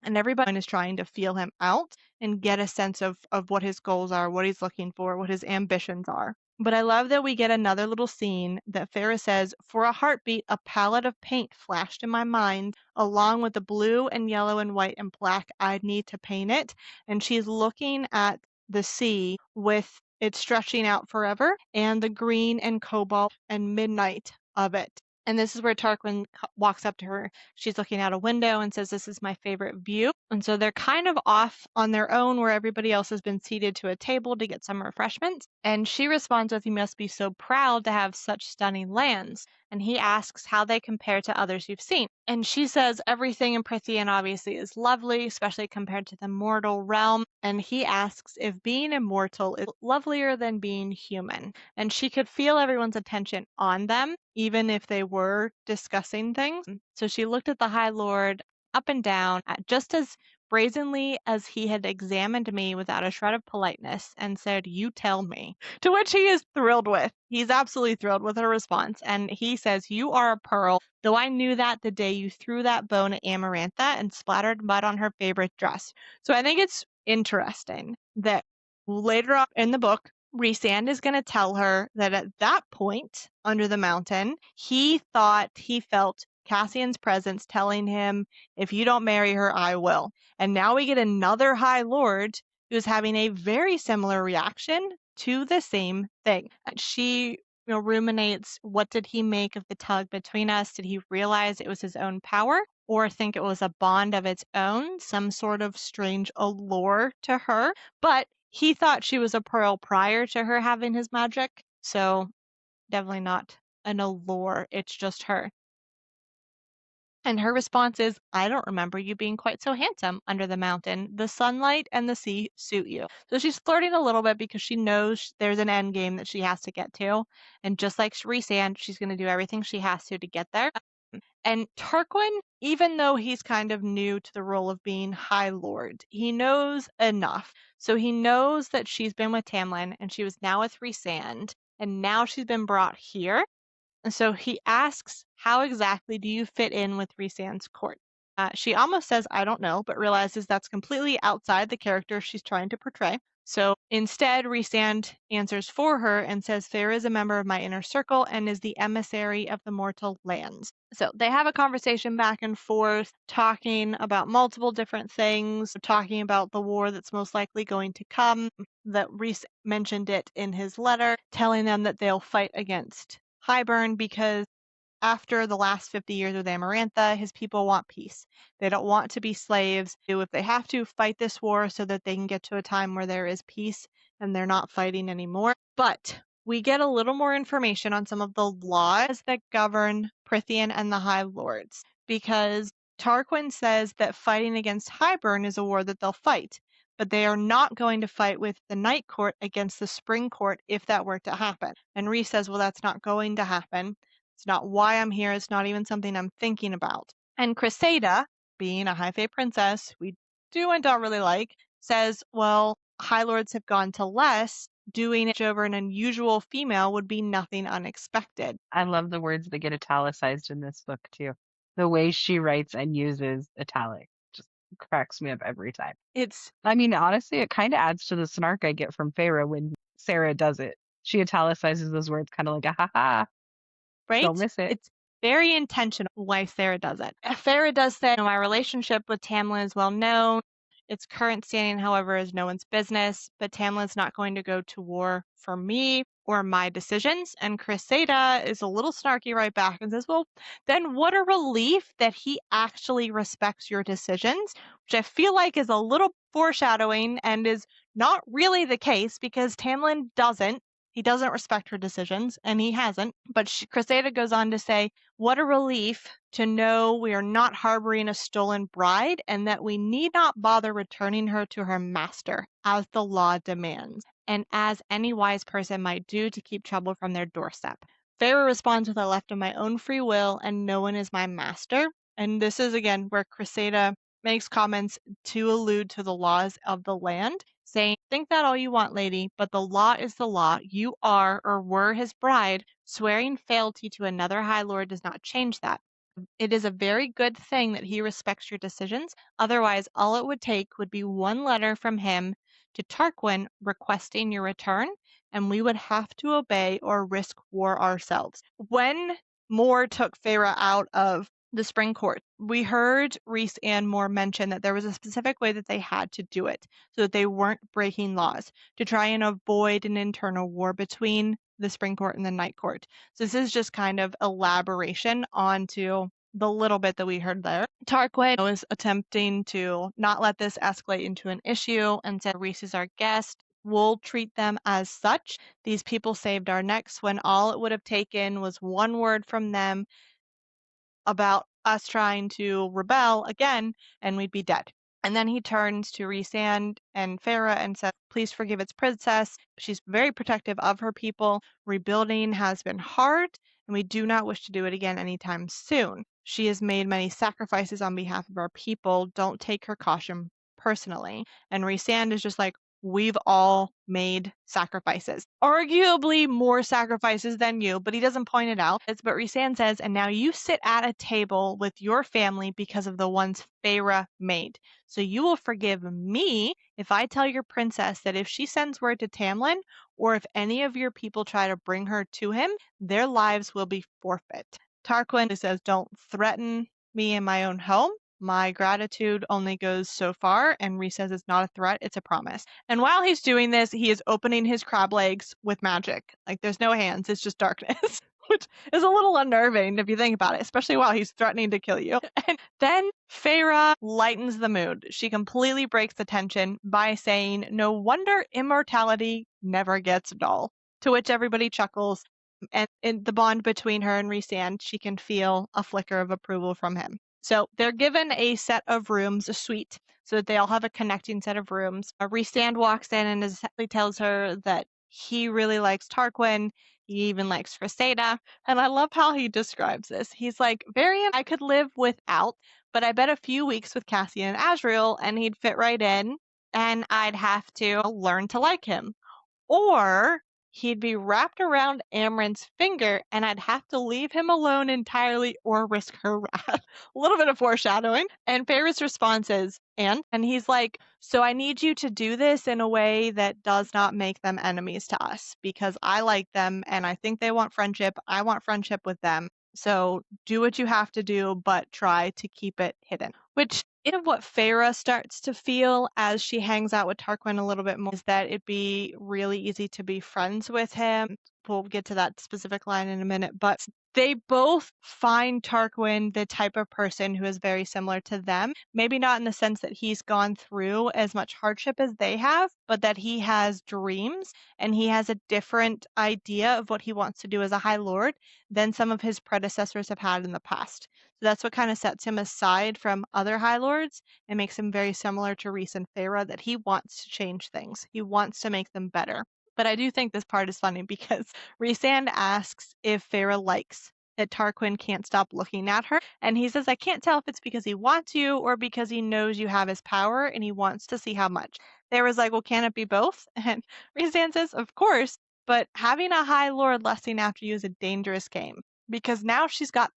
And everybody is trying to feel him out and get a sense of what his goals are, what he's looking for, what his ambitions are. But I love that we get another little scene that Feyre says, "For a heartbeat, a palette of paint flashed in my mind, along with the blue and yellow and white and black I'd need to paint it." And she's looking at the sea with it stretching out forever and the green and cobalt and midnight of it. And this is where Tarquin walks up to her. She's looking out a window and says, "This is my favorite view." And so they're kind of off on their own where everybody else has been seated to a table to get some refreshments. And she responds with, "You must be so proud to have such stunning lands." And he asks how they compare to others you've seen. And she says everything in Prythian obviously is lovely, especially compared to the mortal realm. And he asks if being immortal is lovelier than being human. And she could feel everyone's attention on them, even if they were discussing things. So she looked at the High Lord up and down, just as brazenly as he had examined me without a shred of politeness, and said, "You tell me." To which he is thrilled with. He's absolutely thrilled with her response. And he says, "You are a pearl, though I knew that the day you threw that bone at Amarantha and splattered mud on her favorite dress." So I think it's interesting that later on in the book, Rhysand is going to tell her that at that point under the mountain, he thought he felt Cassian's presence telling him, "If you don't marry her, I will." And now we get another High Lord who's having a very similar reaction to the same thing. She ruminates, what did he make of the tug between us? Did he realize it was his own power or think it was a bond of its own, some sort of strange allure to her? But he thought she was a pearl prior to her having his magic, so definitely not an allure. It's just her. And her response is, "I don't remember you being quite so handsome under the mountain. The sunlight and the sea suit you." So she's flirting a little bit because she knows there's an end game that she has to get to. And just like Rhysand, she's going to do everything she has to get there. And Tarquin, even though he's kind of new to the role of being High Lord, he knows enough. So he knows that she's been with Tamlin and she was now with Rhysand, and now she's been brought here. And so he asks, "How exactly do you fit in with Rhysand's court?" She almost says, "I don't know," but realizes that's completely outside the character she's trying to portray. So instead, Rhysand answers for her and says, "Feyre is a member of my inner circle and is the emissary of the mortal lands." So they have a conversation back and forth, talking about multiple different things, talking about the war that's most likely going to come, that Rhys mentioned it in his letter, telling them that they'll fight against Hybern because after the last 50 years with Amarantha, his people want peace. They don't want to be slaves. If they have to, fight this war so that they can get to a time where there is peace and they're not fighting anymore. But we get a little more information on some of the laws that govern Prythian and the High Lords, because Tarquin says that fighting against Hybern is a war that they'll fight, but they are not going to fight with the Night Court against the Spring Court if that were to happen. And Rhys says, "Well, that's not going to happen. It's not why I'm here. It's not even something I'm thinking about." And Cressida, being a High Fae princess we do and don't really like, says, "Well, High Lords have gone to less. Doing it over an unusual female would be nothing unexpected." I love the words that get italicized in this book too. The way she writes and uses italic just cracks me up every time. I mean, honestly, it kind of adds to the snark I get from Feyre when Sarah does it. She italicizes those words kind of like a ha ha. Right? Don't miss it. It's very intentional why Sarah does it. Sarah does say, "My relationship with Tamlin is well known. Its current standing, however, is no one's business, but Tamlin's not going to go to war for me or my decisions. And Crisada is a little snarky right back and says, well, then what a relief that he actually respects your decisions, which I feel like is a little foreshadowing and is not really the case because Tamlin doesn't. He doesn't respect her decisions, and he hasn't. But Crisada goes on to say, what a relief to know we are not harboring a stolen bride and that we need not bother returning her to her master, as the law demands, and as any wise person might do to keep trouble from their doorstep. Feyre responds with, I left of my own free will, and no one is my master. And this is, again, where Crisada makes comments to allude to the laws of the land, saying, think that all you want, lady, but the law is the law. You are or were his bride. Swearing fealty to another High Lord does not change that. It is a very good thing that he respects your decisions. Otherwise, all it would take would be one letter from him to Tarquin requesting your return, and we would have to obey or risk war ourselves. When Moore took Feyre out of the Spring Court, we heard Rhys and Moore mention that there was a specific way that they had to do it so that they weren't breaking laws to try and avoid an internal war between the Spring Court and the Night Court. So this is just kind of elaboration onto the little bit that we heard there. Tarquin was attempting to not let this escalate into an issue and said, Rhys is our guest. We'll treat them as such. These people saved our necks when all it would have taken was one word from them about us trying to rebel again, and we'd be dead. And then he turns to Rhysand and Feyre and says, please forgive its princess. She's very protective of her people. Rebuilding has been hard, and we do not wish to do it again anytime soon. She has made many sacrifices on behalf of our people. Don't take her caution personally. And Rhysand is just like, we've all made sacrifices. Arguably more sacrifices than you, but he doesn't point it out. But Rhysand says, and now you sit at a table with your family because of the ones Feyre made. So you will forgive me if I tell your princess that if she sends word to Tamlin, or if any of your people try to bring her to him, their lives will be forfeit. Tarquin says, don't threaten me in my own home. My gratitude only goes so far, and Rhys says it's not a threat, it's a promise. And while he's doing this, he is opening his crab legs with magic. Like, there's no hands, it's just darkness, which is a little unnerving if you think about it, especially while he's threatening to kill you. And then Feyre lightens the mood. She completely breaks the tension by saying, no wonder immortality never gets dull. To which everybody chuckles, and in the bond between her and Rhysand, she can feel a flicker of approval from him. So they're given a set of rooms, a suite, so that they all have a connecting set of rooms. Rhysand walks in and tells her that he really likes Tarquin. He even likes Crisada. And I love how he describes this. He's like, Varian, I could live without, but I bet a few weeks with Cassian and Asriel, and he'd fit right in, and I'd have to learn to like him. Or he'd be wrapped around Amren's finger and I'd have to leave him alone entirely or risk her wrath. A little bit of foreshadowing. And Feyre's response is, and he's like, so I need you to do this in a way that does not make them enemies to us because I like them and I think they want friendship. I want friendship with them. So do what you have to do, but try to keep it hidden. Which is what Feyre starts to feel as she hangs out with Tarquin a little bit more, is that it'd be really easy to be friends with him. We'll get to that specific line in a minute, but they both find Tarquin the type of person who is very similar to them. Maybe not in the sense that he's gone through as much hardship as they have, but that he has dreams and he has a different idea of what he wants to do as a High Lord than some of his predecessors have had in the past. So that's what kind of sets him aside from other High Lords and makes him very similar to Rhys and Feyre, that he wants to change things. He wants to make them better. But I do think this part is funny because Rhysand asks if Feyre likes that Tarquin can't stop looking at her. And he says, I can't tell if it's because he wants you or because he knows you have his power and he wants to see how much. Feyre's like, well, can it be both? And Rhysand says, of course, but having a High Lord lusting after you is a dangerous game because now she's got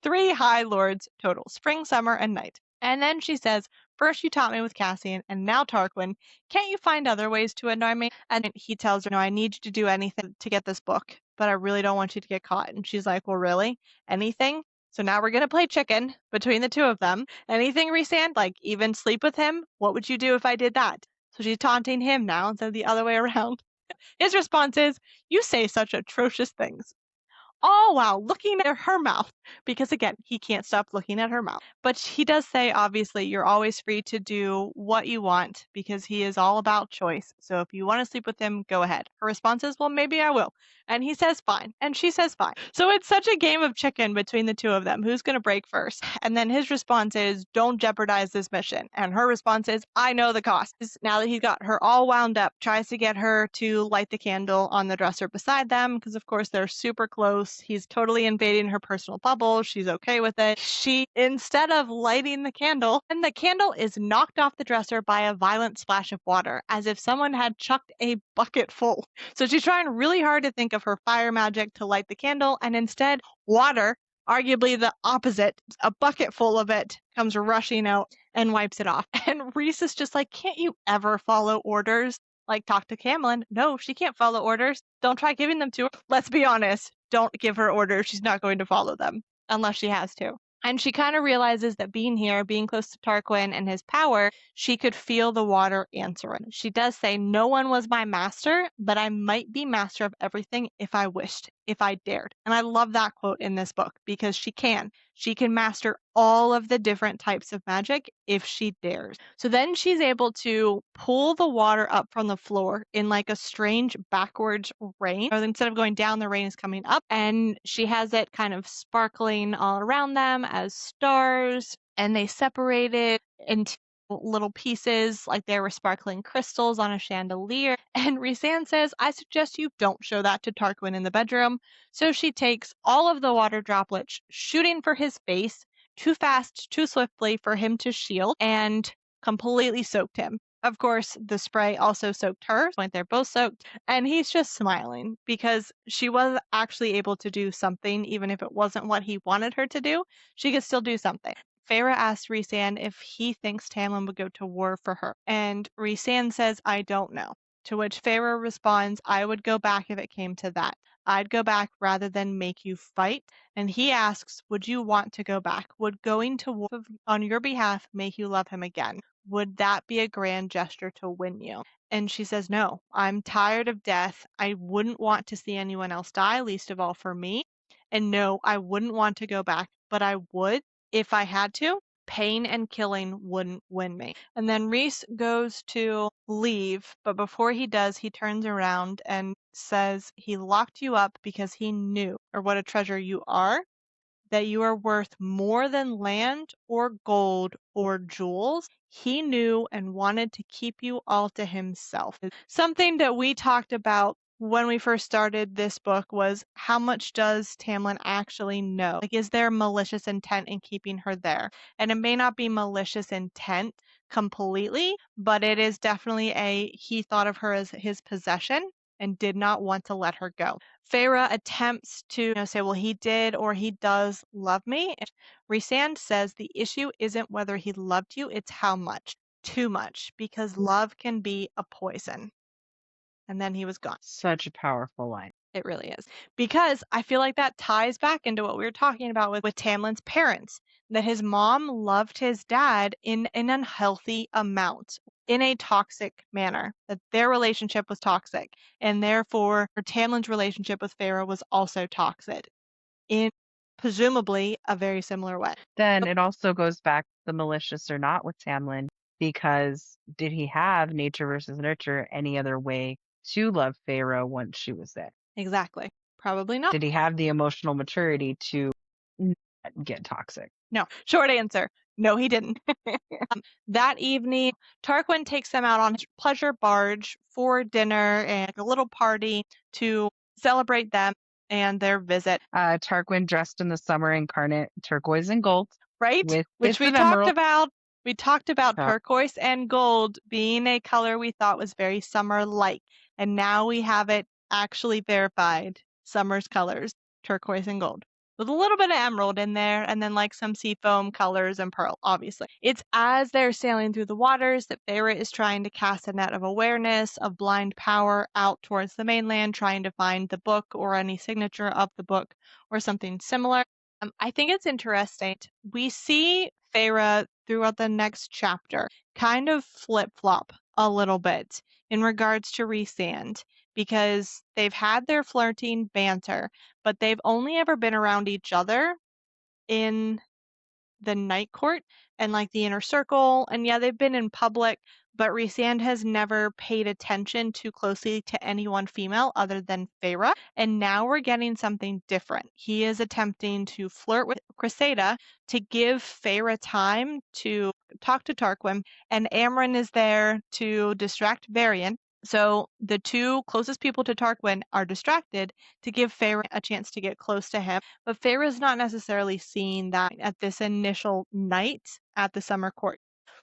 three High Lords total, spring, summer, and night. And then she says, first you taught me with Cassian, and now Tarquin. Can't you find other ways to annoy me? And he tells her, no, I need you to do anything to get this book, but I really don't want you to get caught. And she's like, well, really? Anything? So now we're going to play chicken between the two of them. Anything, Rhysand? Like, even sleep with him? What would you do if I did that? So she's taunting him now instead of the other way around. His response is, you say such atrocious things. All while looking at her mouth, because again, he can't stop looking at her mouth. But he does say, obviously, you're always free to do what you want because he is all about choice. So if you want to sleep with him, go ahead. Her response is, well, maybe I will. And he says, fine. And she says, fine. So it's such a game of chicken between the two of them. Who's going to break first? And then his response is, don't jeopardize this mission. And her response is, I know the cost. Now that he's got her all wound up, tries to get her to light the candle on the dresser beside them because, of course, they're super close. He's totally invading her personal bubble. She's okay with it. She, instead of lighting the candle, and the candle is knocked off the dresser by a violent splash of water, as if someone had chucked a bucket full. So she's trying really hard to think of her fire magic to light the candle, and instead, water, arguably the opposite, a bucket full of it, comes rushing out and wipes it off. And Rhys is just like, can't you ever follow orders? Like, talk to Camlin. No, she can't follow orders. Don't try giving them to her. Let's be honest. Don't give her orders. She's not going to follow them unless she has to. And she kind of realizes that being here, being close to Tarquin and his power, she could feel the water answering. She does say, no one was my master, but I might be master of everything if I wished, if I dared. And I love that quote in this book because she can. She can master all of the different types of magic if she dares. So then she's able to pull the water up from the floor in like a strange backwards rain. Or instead of going down, the rain is coming up. And she has it kind of sparkling all around them as stars. And they separated into little pieces like they were sparkling crystals on a chandelier. And Rhysand says, I suggest you don't show that to Tarquin in the bedroom. So she takes all of the water droplets, shooting for his face, too fast, too swiftly for him to shield, and completely soaked him. Of course, the spray also soaked her. So they're both soaked. And he's just smiling because she was actually able to do something, even if it wasn't what he wanted her to do. She could still do something. Feyre asks Rhysand if he thinks Tamlin would go to war for her. And Rhysand says, I don't know. To which Feyre responds, I would go back if it came to that. I'd go back rather than make you fight. And he asks, would you want to go back? Would going to war on your behalf make you love him again? Would that be a grand gesture to win you? And she says, no, I'm tired of death. I wouldn't want to see anyone else die, least of all for me. And no, I wouldn't want to go back, but I would if I had to. Pain and killing wouldn't win me. And then Rhys goes to leave, but before he does, he turns around and says he locked you up because he knew, or what a treasure you are, that you are worth more than land or gold or jewels. He knew and wanted to keep you all to himself. Something that we talked about when we first started this book was, how much does Tamlin actually know? Like, is there malicious intent in keeping her there? And it may not be malicious intent completely, but it is definitely he thought of her as his possession and did not want to let her go. Feyre attempts to say, well, he did or he does love me. Rhysand says the issue isn't whether he loved you, it's how much. Too much, because love can be a poison. And then he was gone. Such a powerful line. It really is. Because I feel like that ties back into what we were talking about with Tamlin's parents, that his mom loved his dad in an unhealthy amount, in a toxic manner, that their relationship was toxic. And therefore, Tamlin's relationship with Feyre was also toxic in presumably a very similar way. Then it also goes back the malicious or not with Tamlin, because did he have nature versus nurture any other way to love Feyre once she was there? Exactly. Probably not. Did he have the emotional maturity to not get toxic? No. Short answer. No, he didn't. That evening, Tarquin takes them out on his pleasure barge for dinner and a little party to celebrate them and their visit. Tarquin dressed in the summer incarnate turquoise and gold. Right? Which we talked about. We talked about turquoise and gold being a color we thought was very summer-like. And now we have it actually verified. Summer's colors, turquoise and gold. With a little bit of emerald in there, and then like some seafoam colors and pearl, obviously. It's as they're sailing through the waters that Feyre is trying to cast a net of awareness, of blind power out towards the mainland, trying to find the book or any signature of the book or something similar. I think it's interesting. We see Feyre throughout the next chapter kind of flip-flop a little bit in regards to Rhysand because they've had their flirting banter, but they've only ever been around each other in the night court and like the inner circle. And yeah, they've been in public, but Rhysand has never paid attention too closely to anyone female other than Feyre. And now we're getting something different. He is attempting to flirt with Cressida to give Feyre time to talk to Tarquin, and Amren is there to distract Varian. So the two closest people to Tarquin are distracted to give Feyre a chance to get close to him. But Feyre's not necessarily seeing that at this initial night at the summer court.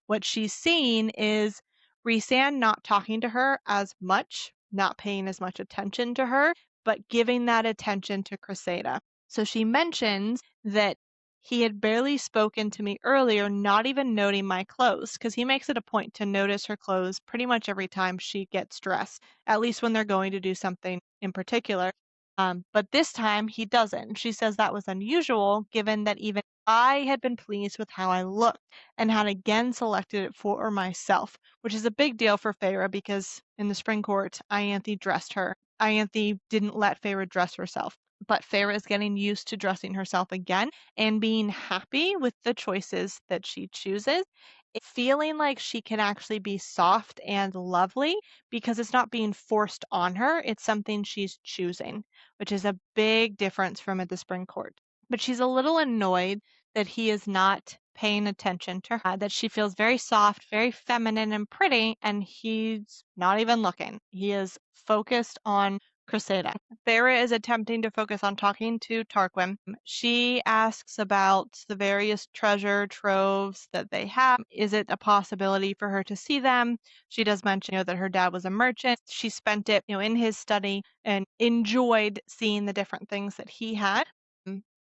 What she's seeing is Rhysand not talking to her as much, not paying as much attention to her, but giving that attention to Cressida. So she mentions that he had barely spoken to me earlier, not even noting my clothes, because he makes it a point to notice her clothes pretty much every time she gets dressed, at least when they're going to do something in particular. But this time he doesn't. She says that was unusual, given that even I had been pleased with how I looked and had again selected it for myself, which is a big deal for Feyre because in the spring court, Ianthe dressed her. Ianthe didn't let Feyre dress herself. But Feyre is getting used to dressing herself again and being happy with the choices that she chooses, feeling like she can actually be soft and lovely because it's not being forced on her. It's something she's choosing, which is a big difference from at the spring court. But she's a little annoyed that he is not paying attention to her, that she feels very soft, very feminine and pretty, and he's not even looking. He is focused on Cressida. Feyre is attempting to focus on talking to Tarquin. She asks about the various treasure troves that they have. Is it a possibility for her to see them? She does mention, that her dad was a merchant. She spent it, in his study and enjoyed seeing the different things that he had.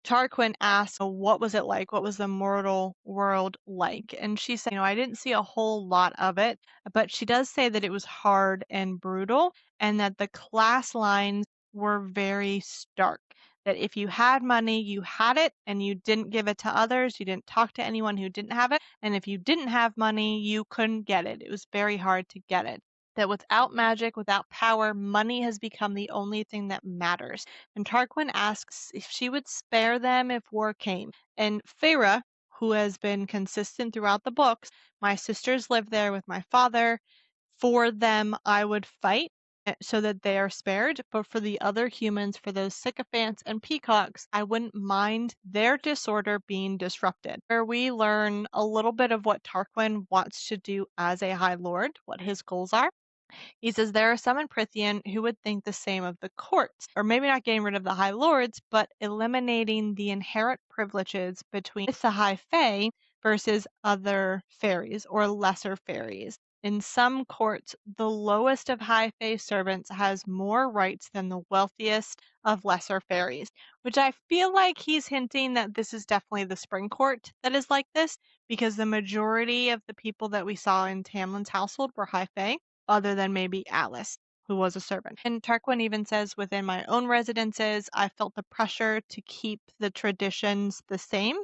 Tarquin asks, what was it like? What was the mortal world like? And she said, I didn't see a whole lot of it, but she does say that it was hard and brutal and that the class lines were very stark. That if you had money, you had it and you didn't give it to others. You didn't talk to anyone who didn't have it. And if you didn't have money, you couldn't get it. It was very hard to get it. That without magic, without power, money has become the only thing that matters. And Tarquin asks if she would spare them if war came. And Feyre, who has been consistent throughout the books, my sisters live there with my father. For them, I would fight so that they are spared. But for the other humans, for those sycophants and peacocks, I wouldn't mind their disorder being disrupted. Where we learn a little bit of what Tarquin wants to do as a High Lord, what his goals are. He says there are some in Prythian who would think the same of the courts, or maybe not getting rid of the High Lords, but eliminating the inherent privileges between the High Fae versus other fairies or lesser fairies. In some courts, the lowest of High Fae servants has more rights than the wealthiest of lesser fairies, which I feel like he's hinting that this is definitely the Spring Court that is like this, because the majority of the people that we saw in Tamlin's household were High Fae other than maybe Alice, who was a servant. And Tarquin even says, within my own residences, I felt the pressure to keep the traditions the same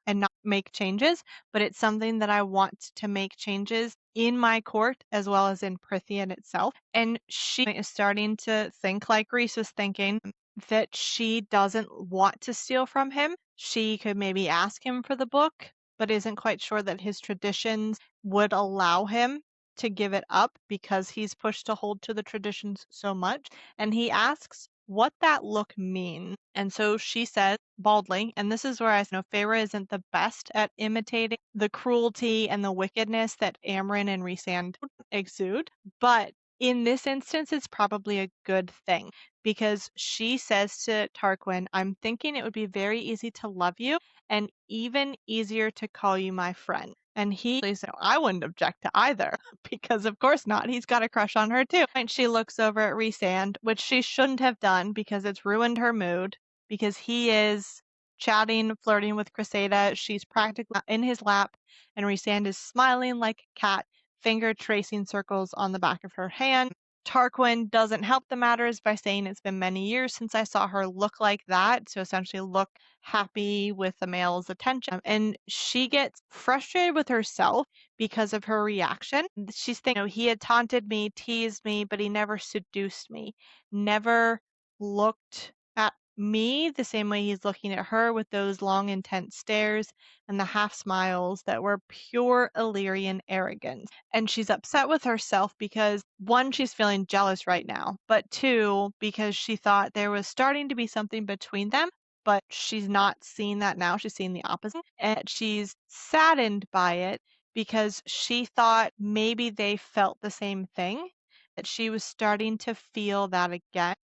and not make changes, but it's something that I want to make changes in my court as well as in Prythian itself. And she is starting to think like Rhys was thinking, that she doesn't want to steal from him. She could maybe ask him for the book, but isn't quite sure that his traditions would allow him to give it up because he's pushed to hold to the traditions so much. And he asks what that look means. And so she says baldly, and this is where I know Feyre isn't the best at imitating the cruelty and the wickedness that Amren and Rhysand exude, but in this instance, it's probably a good thing because she says to Tarquin, I'm thinking it would be very easy to love you and even easier to call you my friend. And he said, I wouldn't object to either because, of course not. He's got a crush on her, too. And she looks over at Rhysand, which she shouldn't have done because it's ruined her mood because he is chatting, flirting with Cressida. She's practically in his lap, and Rhysand is smiling like a cat, finger tracing circles on the back of her hand. Tarquin doesn't help the matters by saying it's been many years since I saw her look like that. So essentially look happy with the male's attention. And she gets frustrated with herself because of her reaction. She's thinking, he had taunted me, teased me, but he never seduced me, never looked at me the same way he's looking at her with those long, intense stares and the half smiles that were pure Illyrian arrogance. And she's upset with herself because, one, she's feeling jealous right now, but two, because she thought there was starting to be something between them, but she's not seeing that now. She's seeing the opposite. And she's saddened by it because she thought maybe they felt the same thing, that she was starting to feel that again.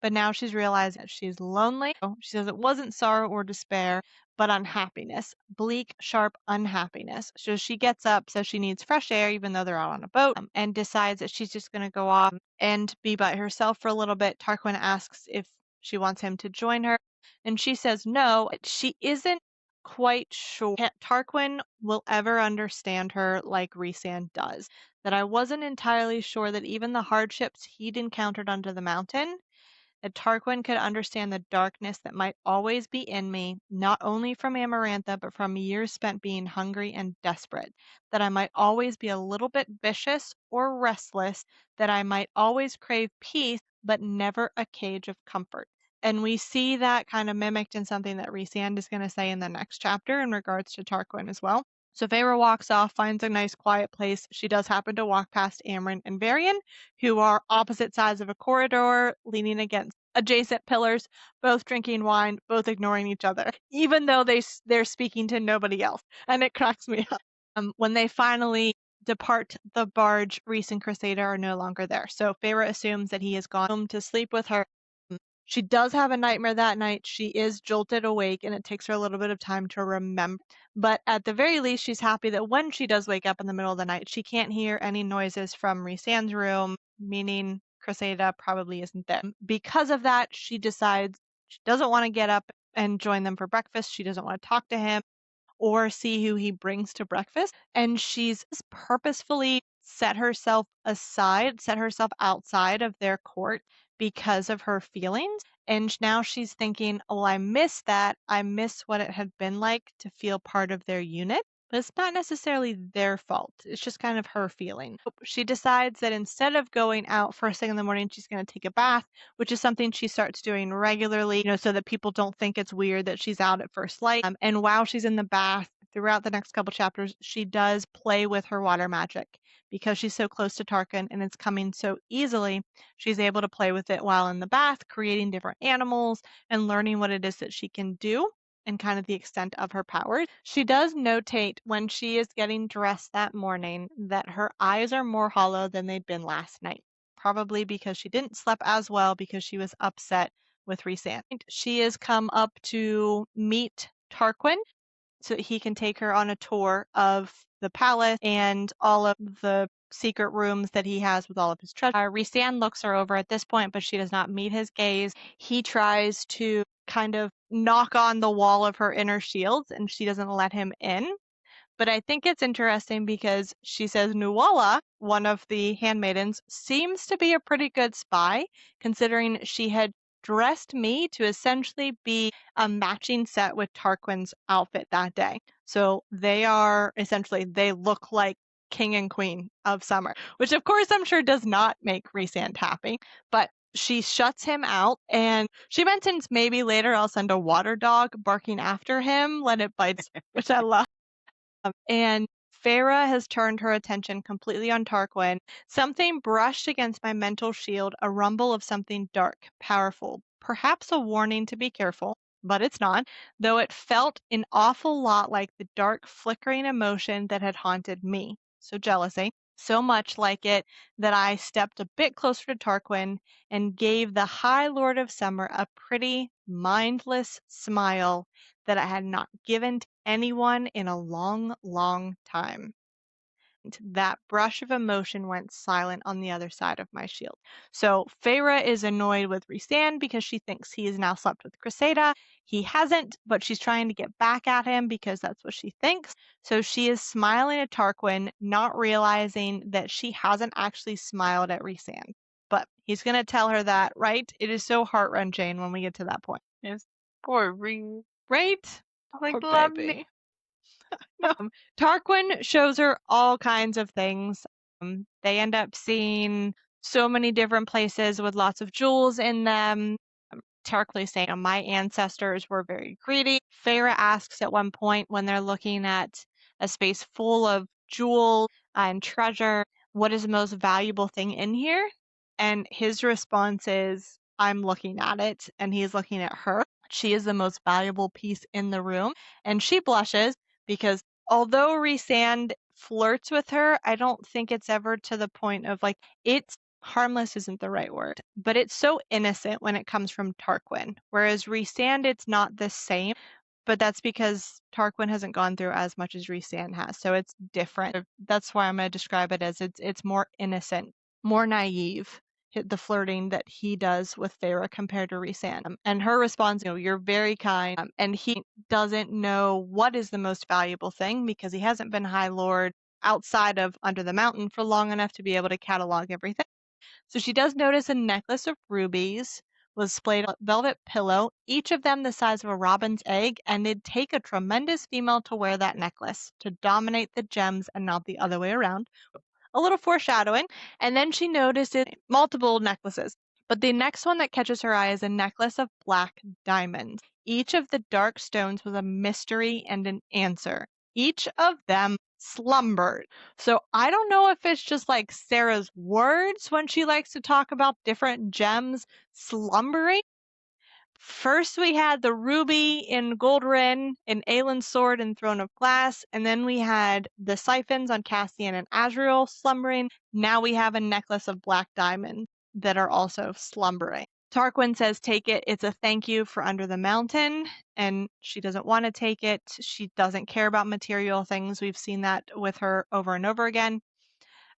But now she's realized that she's lonely. She says it wasn't sorrow or despair, but unhappiness, bleak, sharp unhappiness. So she gets up, says she needs fresh air, even though they're out on a boat, and decides that she's just going to go off and be by herself for a little bit. Tarquin asks if she wants him to join her, and she says no. She isn't quite sure Tarquin will ever understand her like Rhysand does. That I wasn't entirely sure that even the hardships he'd encountered under the mountain, that Tarquin could understand the darkness that might always be in me, not only from Amarantha, but from years spent being hungry and desperate, that I might always be a little bit vicious or restless, that I might always crave peace, but never a cage of comfort. And we see that kind of mimicked in something that Rhysand is going to say in the next chapter in regards to Tarquin as well. So Feyre walks off, finds a nice quiet place. She does happen to walk past Amren and Varian, who are opposite sides of a corridor, leaning against adjacent pillars, both drinking wine, both ignoring each other, even though they're speaking to nobody else. And it cracks me up. When they finally depart the barge, Rhys and Cressida are no longer there. So Feyre assumes that he has gone home to sleep with her. She does have a nightmare that night. She is jolted awake, and it takes her a little bit of time to remember. But at the very least, she's happy that when she does wake up in the middle of the night, she can't hear any noises from Rhysand's room, meaning Cressida probably isn't there. Because of that, she decides she doesn't want to get up and join them for breakfast. She doesn't want to talk to him or see who he brings to breakfast. And she's purposefully set herself aside, set herself outside of their court because of her feelings. And now she's thinking, oh, I miss that. I miss what it had been like to feel part of their unit. But it's not necessarily their fault. It's just kind of her feeling. She decides that instead of going out first thing in the morning, she's going to take a bath, which is something she starts doing regularly, so that people don't think it's weird that she's out at first light. And while she's in the bath, throughout the next couple chapters, she does play with her water magic. Because she's so close to Tarquin and it's coming so easily, she's able to play with it while in the bath, creating different animals and learning what it is that she can do and kind of the extent of her powers. She does notate when she is getting dressed that morning that her eyes are more hollow than they'd been last night, probably because she didn't sleep as well because she was upset with Rhysand. She has come up to meet Tarquin so that he can take her on a tour of the palace and all of the secret rooms that he has with all of his treasure. Rhysand looks her over at this point, but she does not meet his gaze. He tries to kind of knock on the wall of her inner shields, and she doesn't let him in. But I think it's interesting because she says Nuala, one of the handmaidens, seems to be a pretty good spy, considering she had dressed me to essentially be a matching set with Tarquin's outfit that day. So they look like king and queen of summer, which of course I'm sure does not make Rhysand happy, but she shuts him out, and she mentions maybe later I'll send a water dog barking after him, let it bite, which I love. And Feyre has turned her attention completely on Tarquin. Something brushed against my mental shield, a rumble of something dark, powerful, perhaps a warning to be careful, but it's not, though it felt an awful lot like the dark, flickering emotion that had haunted me. So jealousy. So much like it that I stepped a bit closer to Tarquin and gave the High Lord of Summer a pretty, mindless smile that I had not given to anyone in a long, long time. That brush of emotion went silent on the other side of my shield. So Feyre is annoyed with Rhysand because she thinks he has now slept with Cressida. He hasn't, but she's trying to get back at him because that's what she thinks. So she is smiling at Tarquin, not realizing that she hasn't actually smiled at Rhysand, but He's going to tell her that, right? It is so heart-wrenching when we get to that point. Yes. Poor Ree. Right? Like, Poor love baby. me. No. Tarquin shows her all kinds of things. They end up seeing so many different places with lots of jewels in them. Tarquin saying, my ancestors were very greedy. Feyre asks at one point when they're looking at a space full of jewels and treasure, what is the most valuable thing in here? And his response is, I'm looking at it. And he's looking at her. She is the most valuable piece in the room. And she blushes because although Rhysand flirts with her, I don't think it's ever to the point of like, it's harmless isn't the right word, but it's so innocent when it comes from Tarquin. Whereas Rhysand, it's not the same, but that's because Tarquin hasn't gone through as much as Rhysand has. So it's different. That's why I'm going to describe it as it's more innocent, more naive, the flirting that he does with Feyre compared to Rhysand. And her response, you're very kind. And he doesn't know what is the most valuable thing because he hasn't been High Lord outside of Under the Mountain for long enough to be able to catalog everything. So she does notice a necklace of rubies was displayed on a velvet pillow, each of them the size of a robin's egg, and it'd take a tremendous female to wear that necklace to dominate the gems and not the other way around. A little foreshadowing. And then she notices multiple necklaces. But the next one that catches her eye is a necklace of black diamonds. Each of the dark stones was a mystery and an answer. Each of them slumbered. So I don't know if it's just like Sarah's words when she likes to talk about different gems slumbering. First, we had the ruby in Goldrin, in Aelin's sword and Throne of Glass, and then we had the siphons on Cassian and Azriel slumbering. Now we have a necklace of black diamonds that are also slumbering. Tarquin says, take it. It's a thank you for Under the Mountain. And she doesn't want to take it. She doesn't care about material things. We've seen that with her over and over again.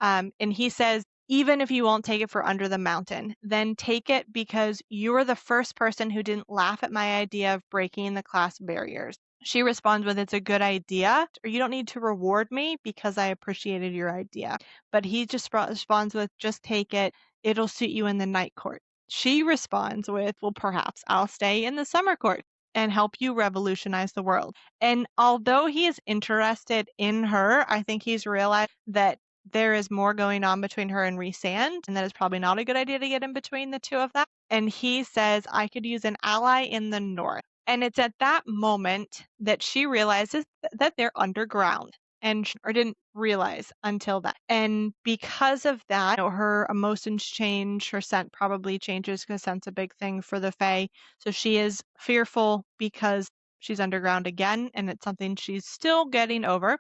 And he says, even if you won't take it for Under the Mountain, then take it because you were the first person who didn't laugh at my idea of breaking the class barriers. She responds with, it's a good idea, or you don't need to reward me because I appreciated your idea. But he just responds with, just take it. It'll suit you in the night court. She responds with, well, perhaps I'll stay in the summer court and help you revolutionize the world. And although he is interested in her, I think he's realized that there is more going on between her and Rhysand, and that is probably not a good idea to get in between the two of them. And he says, I could use an ally in the north. And it's at that moment that she realizes that they're underground and or didn't realize until that. And because of that, her emotions change, her scent probably changes because scent's a big thing for the Fae. So she is fearful because she's underground again, and it's something she's still getting over.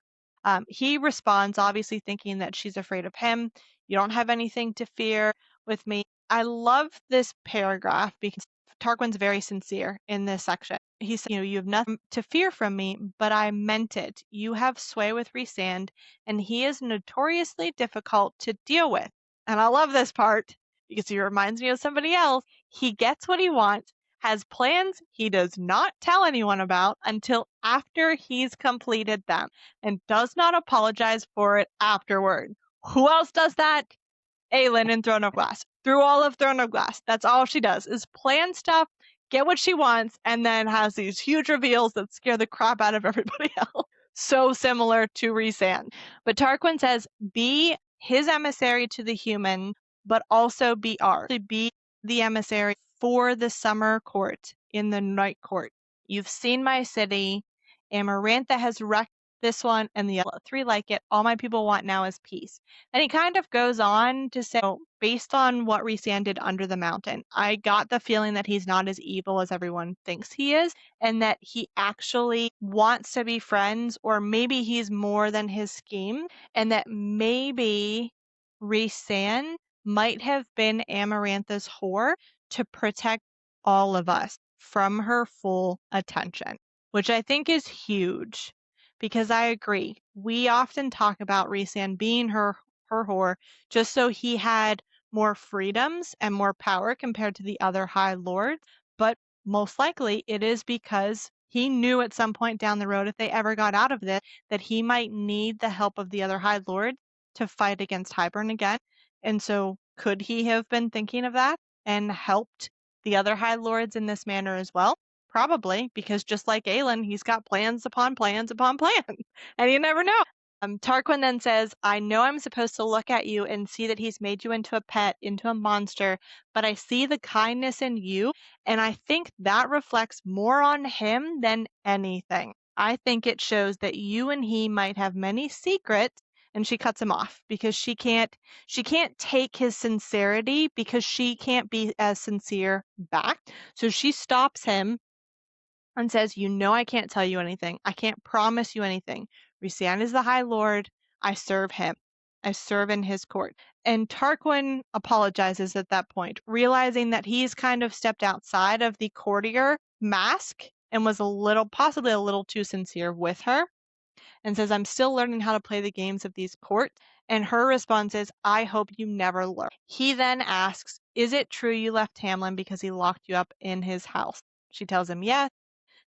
He responds, obviously thinking that she's afraid of him. You don't have anything to fear with me. I love this paragraph because Tarquin's very sincere in this section. He said, you have nothing to fear from me, but I meant it. You have sway with Rhysand, and he is notoriously difficult to deal with. And I love this part because he reminds me of somebody else. He gets what he wants, has plans he does not tell anyone about until after he's completed them, and does not apologize for it afterward. Who else does that? Aelin in Throne of Glass. Through all of Throne of Glass. That's all she does is plan stuff, get what she wants, and then has these huge reveals that scare the crap out of everybody else. So similar to Rhysand. But Tarquin says, be his emissary to the human, but also be ours. Be the emissary for the summer court in the night court. You've seen my city. Amarantha has wrecked this one and the other three like it. All my people want now is peace. And he kind of goes on to say, based on what Rhysand did Under the Mountain, I got the feeling that he's not as evil as everyone thinks he is, and that he actually wants to be friends, or maybe he's more than his scheme, and that maybe Rhysand might have been Amarantha's whore to protect all of us from her full attention, which I think is huge. Because I agree. We often talk about Rhysand being her whore just so he had more freedoms and more power compared to the other High Lords. But most likely it is because he knew at some point down the road, if they ever got out of this, that he might need the help of the other High Lords to fight against Hybern again. And so Could he have been thinking of that and helped the other High Lords in this manner as well? Probably, because just like Aelin, he's got plans upon plans upon plans, and you never know. Tarquin then says, I know I'm supposed to look at you and see that he's made you into a pet, into a monster, but I see the kindness in you, and I think that reflects more on him than anything. I think it shows that you and he might have many secrets. And she cuts him off because she can't take his sincerity because she can't be as sincere back. So she stops him and says, you know, I can't tell you anything. I can't promise you anything. Rhysand is the High Lord. I serve him. I serve in his court. And Tarquin apologizes at that point, realizing that he's kind of stepped outside of the courtier mask and was possibly a little too sincere with her, and says, I'm still learning how to play the games of these courts. And her response is, I hope you never learn. He then asks, is it true you left Tamlin because he locked you up in his house? She tells him yes.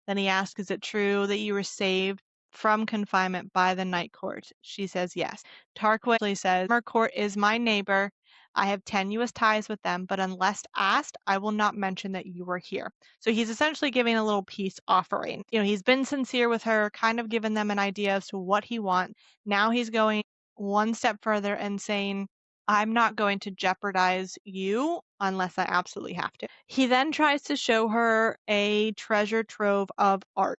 Then he asks, is it true that you were saved from confinement by the Night Court? She says yes. Tarquin says, Summer Court is my neighbor. I have tenuous ties with them, but unless asked, I will not mention that you were here. So he's essentially giving a little peace offering. You know, he's been sincere with her, kind of given them an idea as to what he wants. Now he's going one step further and saying, I'm not going to jeopardize you unless I absolutely have to. He then tries to show her a treasure trove of art,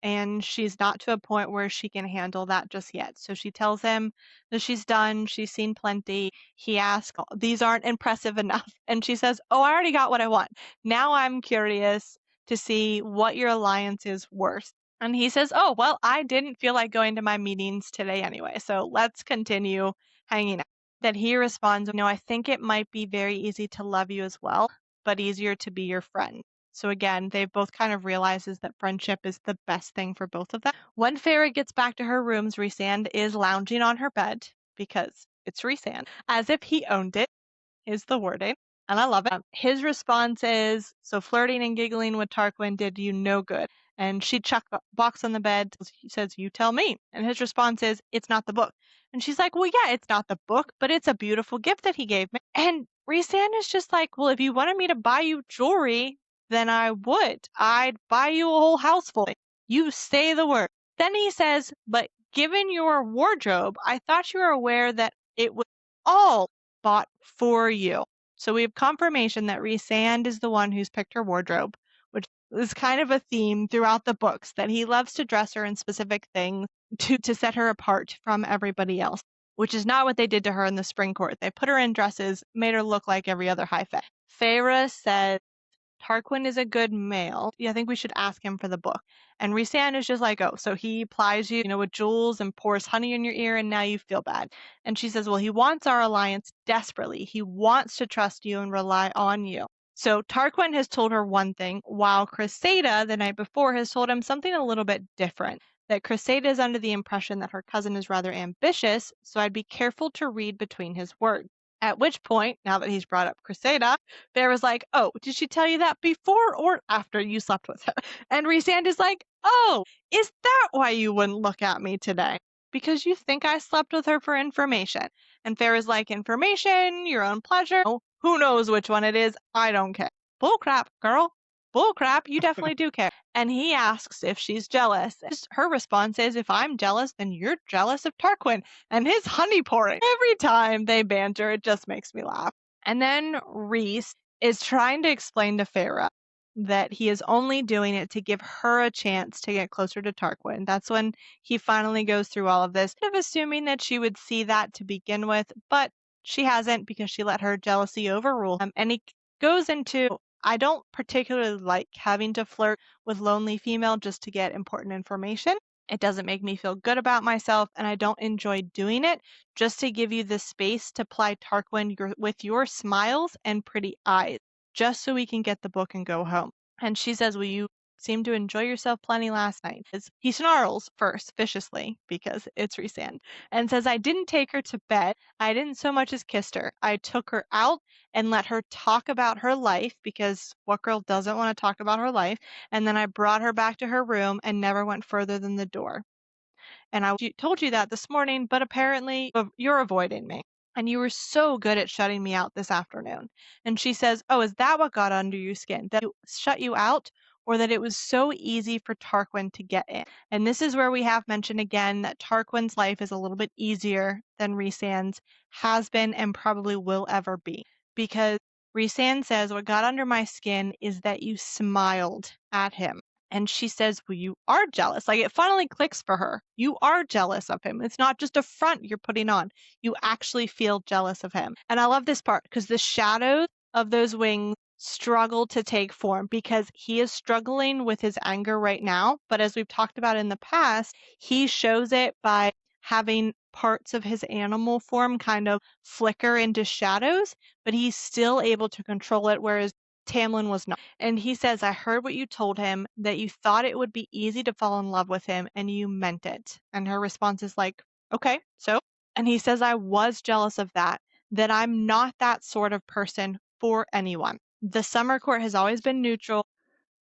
and she's not to a point where she can handle that just yet. So she tells him that she's done, she's seen plenty. He asks, these aren't impressive enough. And she says, oh, I already got what I want. Now I'm curious to see what your alliance is worth. And he says, oh, well, I didn't feel like going to my meetings today anyway, so let's continue hanging out. That he responds, I think it might be very easy to love you as well, but easier to be your friend. So again, they both kind of realizes that friendship is the best thing for both of them. When Feyre gets back to her rooms, Rhysand is lounging on her bed because it's Rhysand, as if he owned it, is the wording. And I love it. His response is, so flirting and giggling with Tarquin did you no good. And she chucked a box on the bed. He says, you tell me. And his response is, it's not the book. And she's like, well, yeah, it's not the book, but it's a beautiful gift that he gave me. And Rhysand is just like, well, if you wanted me to buy you jewelry, then I would. I'd buy you a whole house full. You say the word. Then he says, but given your wardrobe, I thought you were aware that it was all bought for you. So we have confirmation that Rhysand is the one who's picked her wardrobe, which is kind of a theme throughout the books, that he loves to dress her in specific things to set her apart from everybody else, which is not what they did to her in the Spring Court. They put her in dresses, made her look like every other high fae. Feyre says, Tarquin is a good male. Yeah, I think we should ask him for the book. And Rhysand is just like, oh, so he plies you, with jewels and pours honey in your ear, and now you feel bad. And she says, well, he wants our alliance desperately. He wants to trust you and rely on you. So Tarquin has told her one thing, while Cressida, the night before, has told him something a little bit different. That Cressida is under the impression that her cousin is rather ambitious, so I'd be careful to read between his words. At which point, now that he's brought up Cressida, Bear was like, oh, did she tell you that before or after you slept with her? And Rhysand is like, oh, is that why you wouldn't look at me today? Because you think I slept with her for information. And Fair is like, information, your own pleasure. Oh, who knows which one it is? I don't care. Bullcrap, girl. Bullcrap, you definitely do care. And he asks if she's jealous. Her response is, if I'm jealous, then you're jealous of Tarquin and his honey pouring. Every time they banter, it just makes me laugh. And then Rhys is trying to explain to Feyre that he is only doing it to give her a chance to get closer to Tarquin. That's when he finally goes through all of this, kind of assuming that she would see that to begin with, but she hasn't because she let her jealousy overrule him. And he goes into, I don't particularly like having to flirt with lonely female just to get important information. It doesn't make me feel good about myself, and I don't enjoy doing it just to give you the space to ply Tarquin with your smiles and pretty eyes, just so we can get the book and go home. And she says, well, you seemed to enjoy yourself plenty last night. He snarls first, viciously, because it's Rhysand, and says, I didn't take her to bed. I didn't so much as kissed her. I took her out and let her talk about her life, because what girl doesn't want to talk about her life? And then I brought her back to her room and never went further than the door. And I told you that this morning, but apparently you're avoiding me. and you were so good at shutting me out this afternoon. And she says, oh, is that what got under your skin? That it shut you out, or that it was so easy for Tarquin to get in? And this is where we have mentioned again that Tarquin's life is a little bit easier than Rhysand's, has been, and probably will ever be. Because Rhysand says, what got under my skin is that you smiled at him. And she says, well, you are jealous. Like, it finally clicks for her. You are jealous of him. It's not just a front you're putting on. You actually feel jealous of him. And I love this part because the shadows of those wings struggle to take form because he is struggling with his anger right now. But as we've talked about in the past, he shows it by having parts of his animal form kind of flicker into shadows, but he's still able to control it, whereas Tamlin was not. And he says, I heard what you told him, that you thought it would be easy to fall in love with him, and you meant it. And her response is like, okay, so? And he says, I was jealous of that I'm not that sort of person for anyone. The summer court has always been neutral,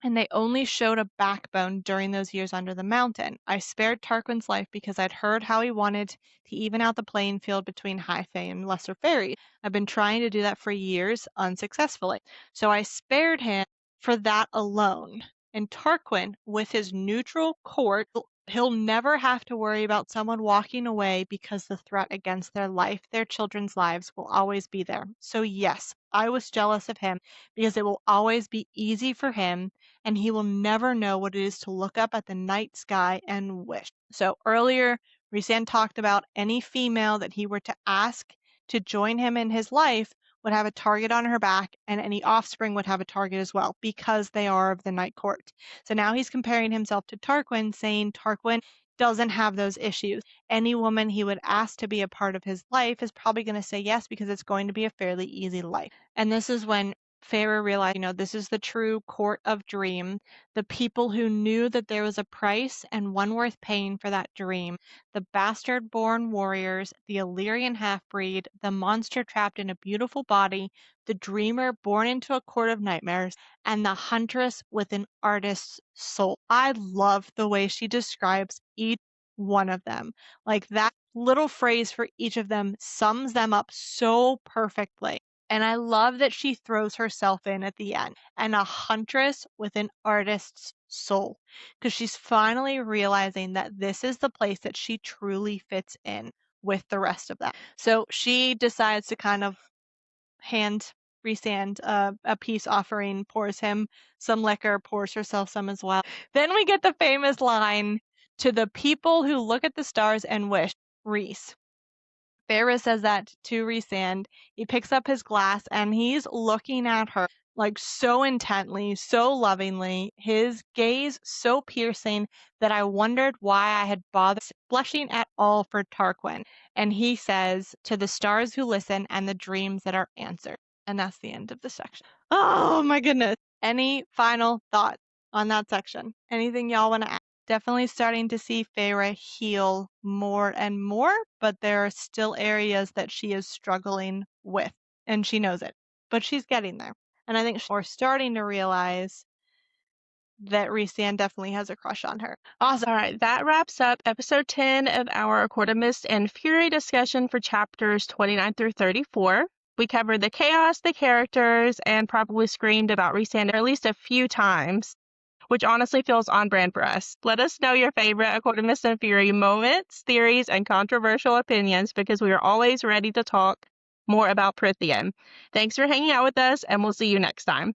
and they only showed a backbone during those years under the mountain. I spared Tarquin's life because I'd heard how he wanted to even out the playing field between high fae and lesser fairies. I've been trying to do that for years unsuccessfully. So I spared him for that alone. And Tarquin, with his neutral court, he'll never have to worry about someone walking away because the threat against their life, their children's lives, will always be there. So yes, I was jealous of him because it will always be easy for him, and he will never know what it is to look up at the night sky and wish. So earlier, Rhysand talked about any female that he were to ask to join him in his life would have a target on her back, and any offspring would have a target as well because they are of the Night Court. So now he's comparing himself to Tarquin, saying Tarquin doesn't have those issues. Any woman he would ask to be a part of his life is probably going to say yes because it's going to be a fairly easy life. And this is when Feyre realized, this is the true court of dream. The people who knew that there was a price and one worth paying for that dream. The bastard-born warriors, the Illyrian half-breed, the monster trapped in a beautiful body, the dreamer born into a court of nightmares, and the huntress with an artist's soul. I love the way she describes each one of them. Like, that little phrase for each of them sums them up so perfectly. And I love that she throws herself in at the end, and a huntress with an artist's soul, because she's finally realizing that this is the place that she truly fits in with the rest of them. So she decides to kind of hand Rhysand a peace offering, pours him some liquor, pours herself some as well. Then we get the famous line, to the people who look at the stars and wish, Rhys. Feyre says that to Rhysand. He picks up his glass and he's looking at her like so intently, so lovingly, his gaze so piercing that I wondered why I had bothered blushing at all for Tarquin. And he says, to the stars who listen and the dreams that are answered. And that's the end of the section. Oh my goodness. Any final thoughts on that section? Anything y'all want to add? Definitely starting to see Feyre heal more and more, but there are still areas that she is struggling with, and she knows it. But she's getting there. And I think we're starting to realize that Rhysand definitely has a crush on her. Awesome. All right, that wraps up episode 10 of our A Court of Mist and Fury discussion for chapters 29 through 34. We covered the chaos, the characters, and probably screamed about Rhysand at least a few times, which honestly feels on brand for us. Let us know your favorite A Court of Mist and Fury moments, theories, and controversial opinions, because we are always ready to talk more about Prythian. Thanks for hanging out with us, and we'll see you next time.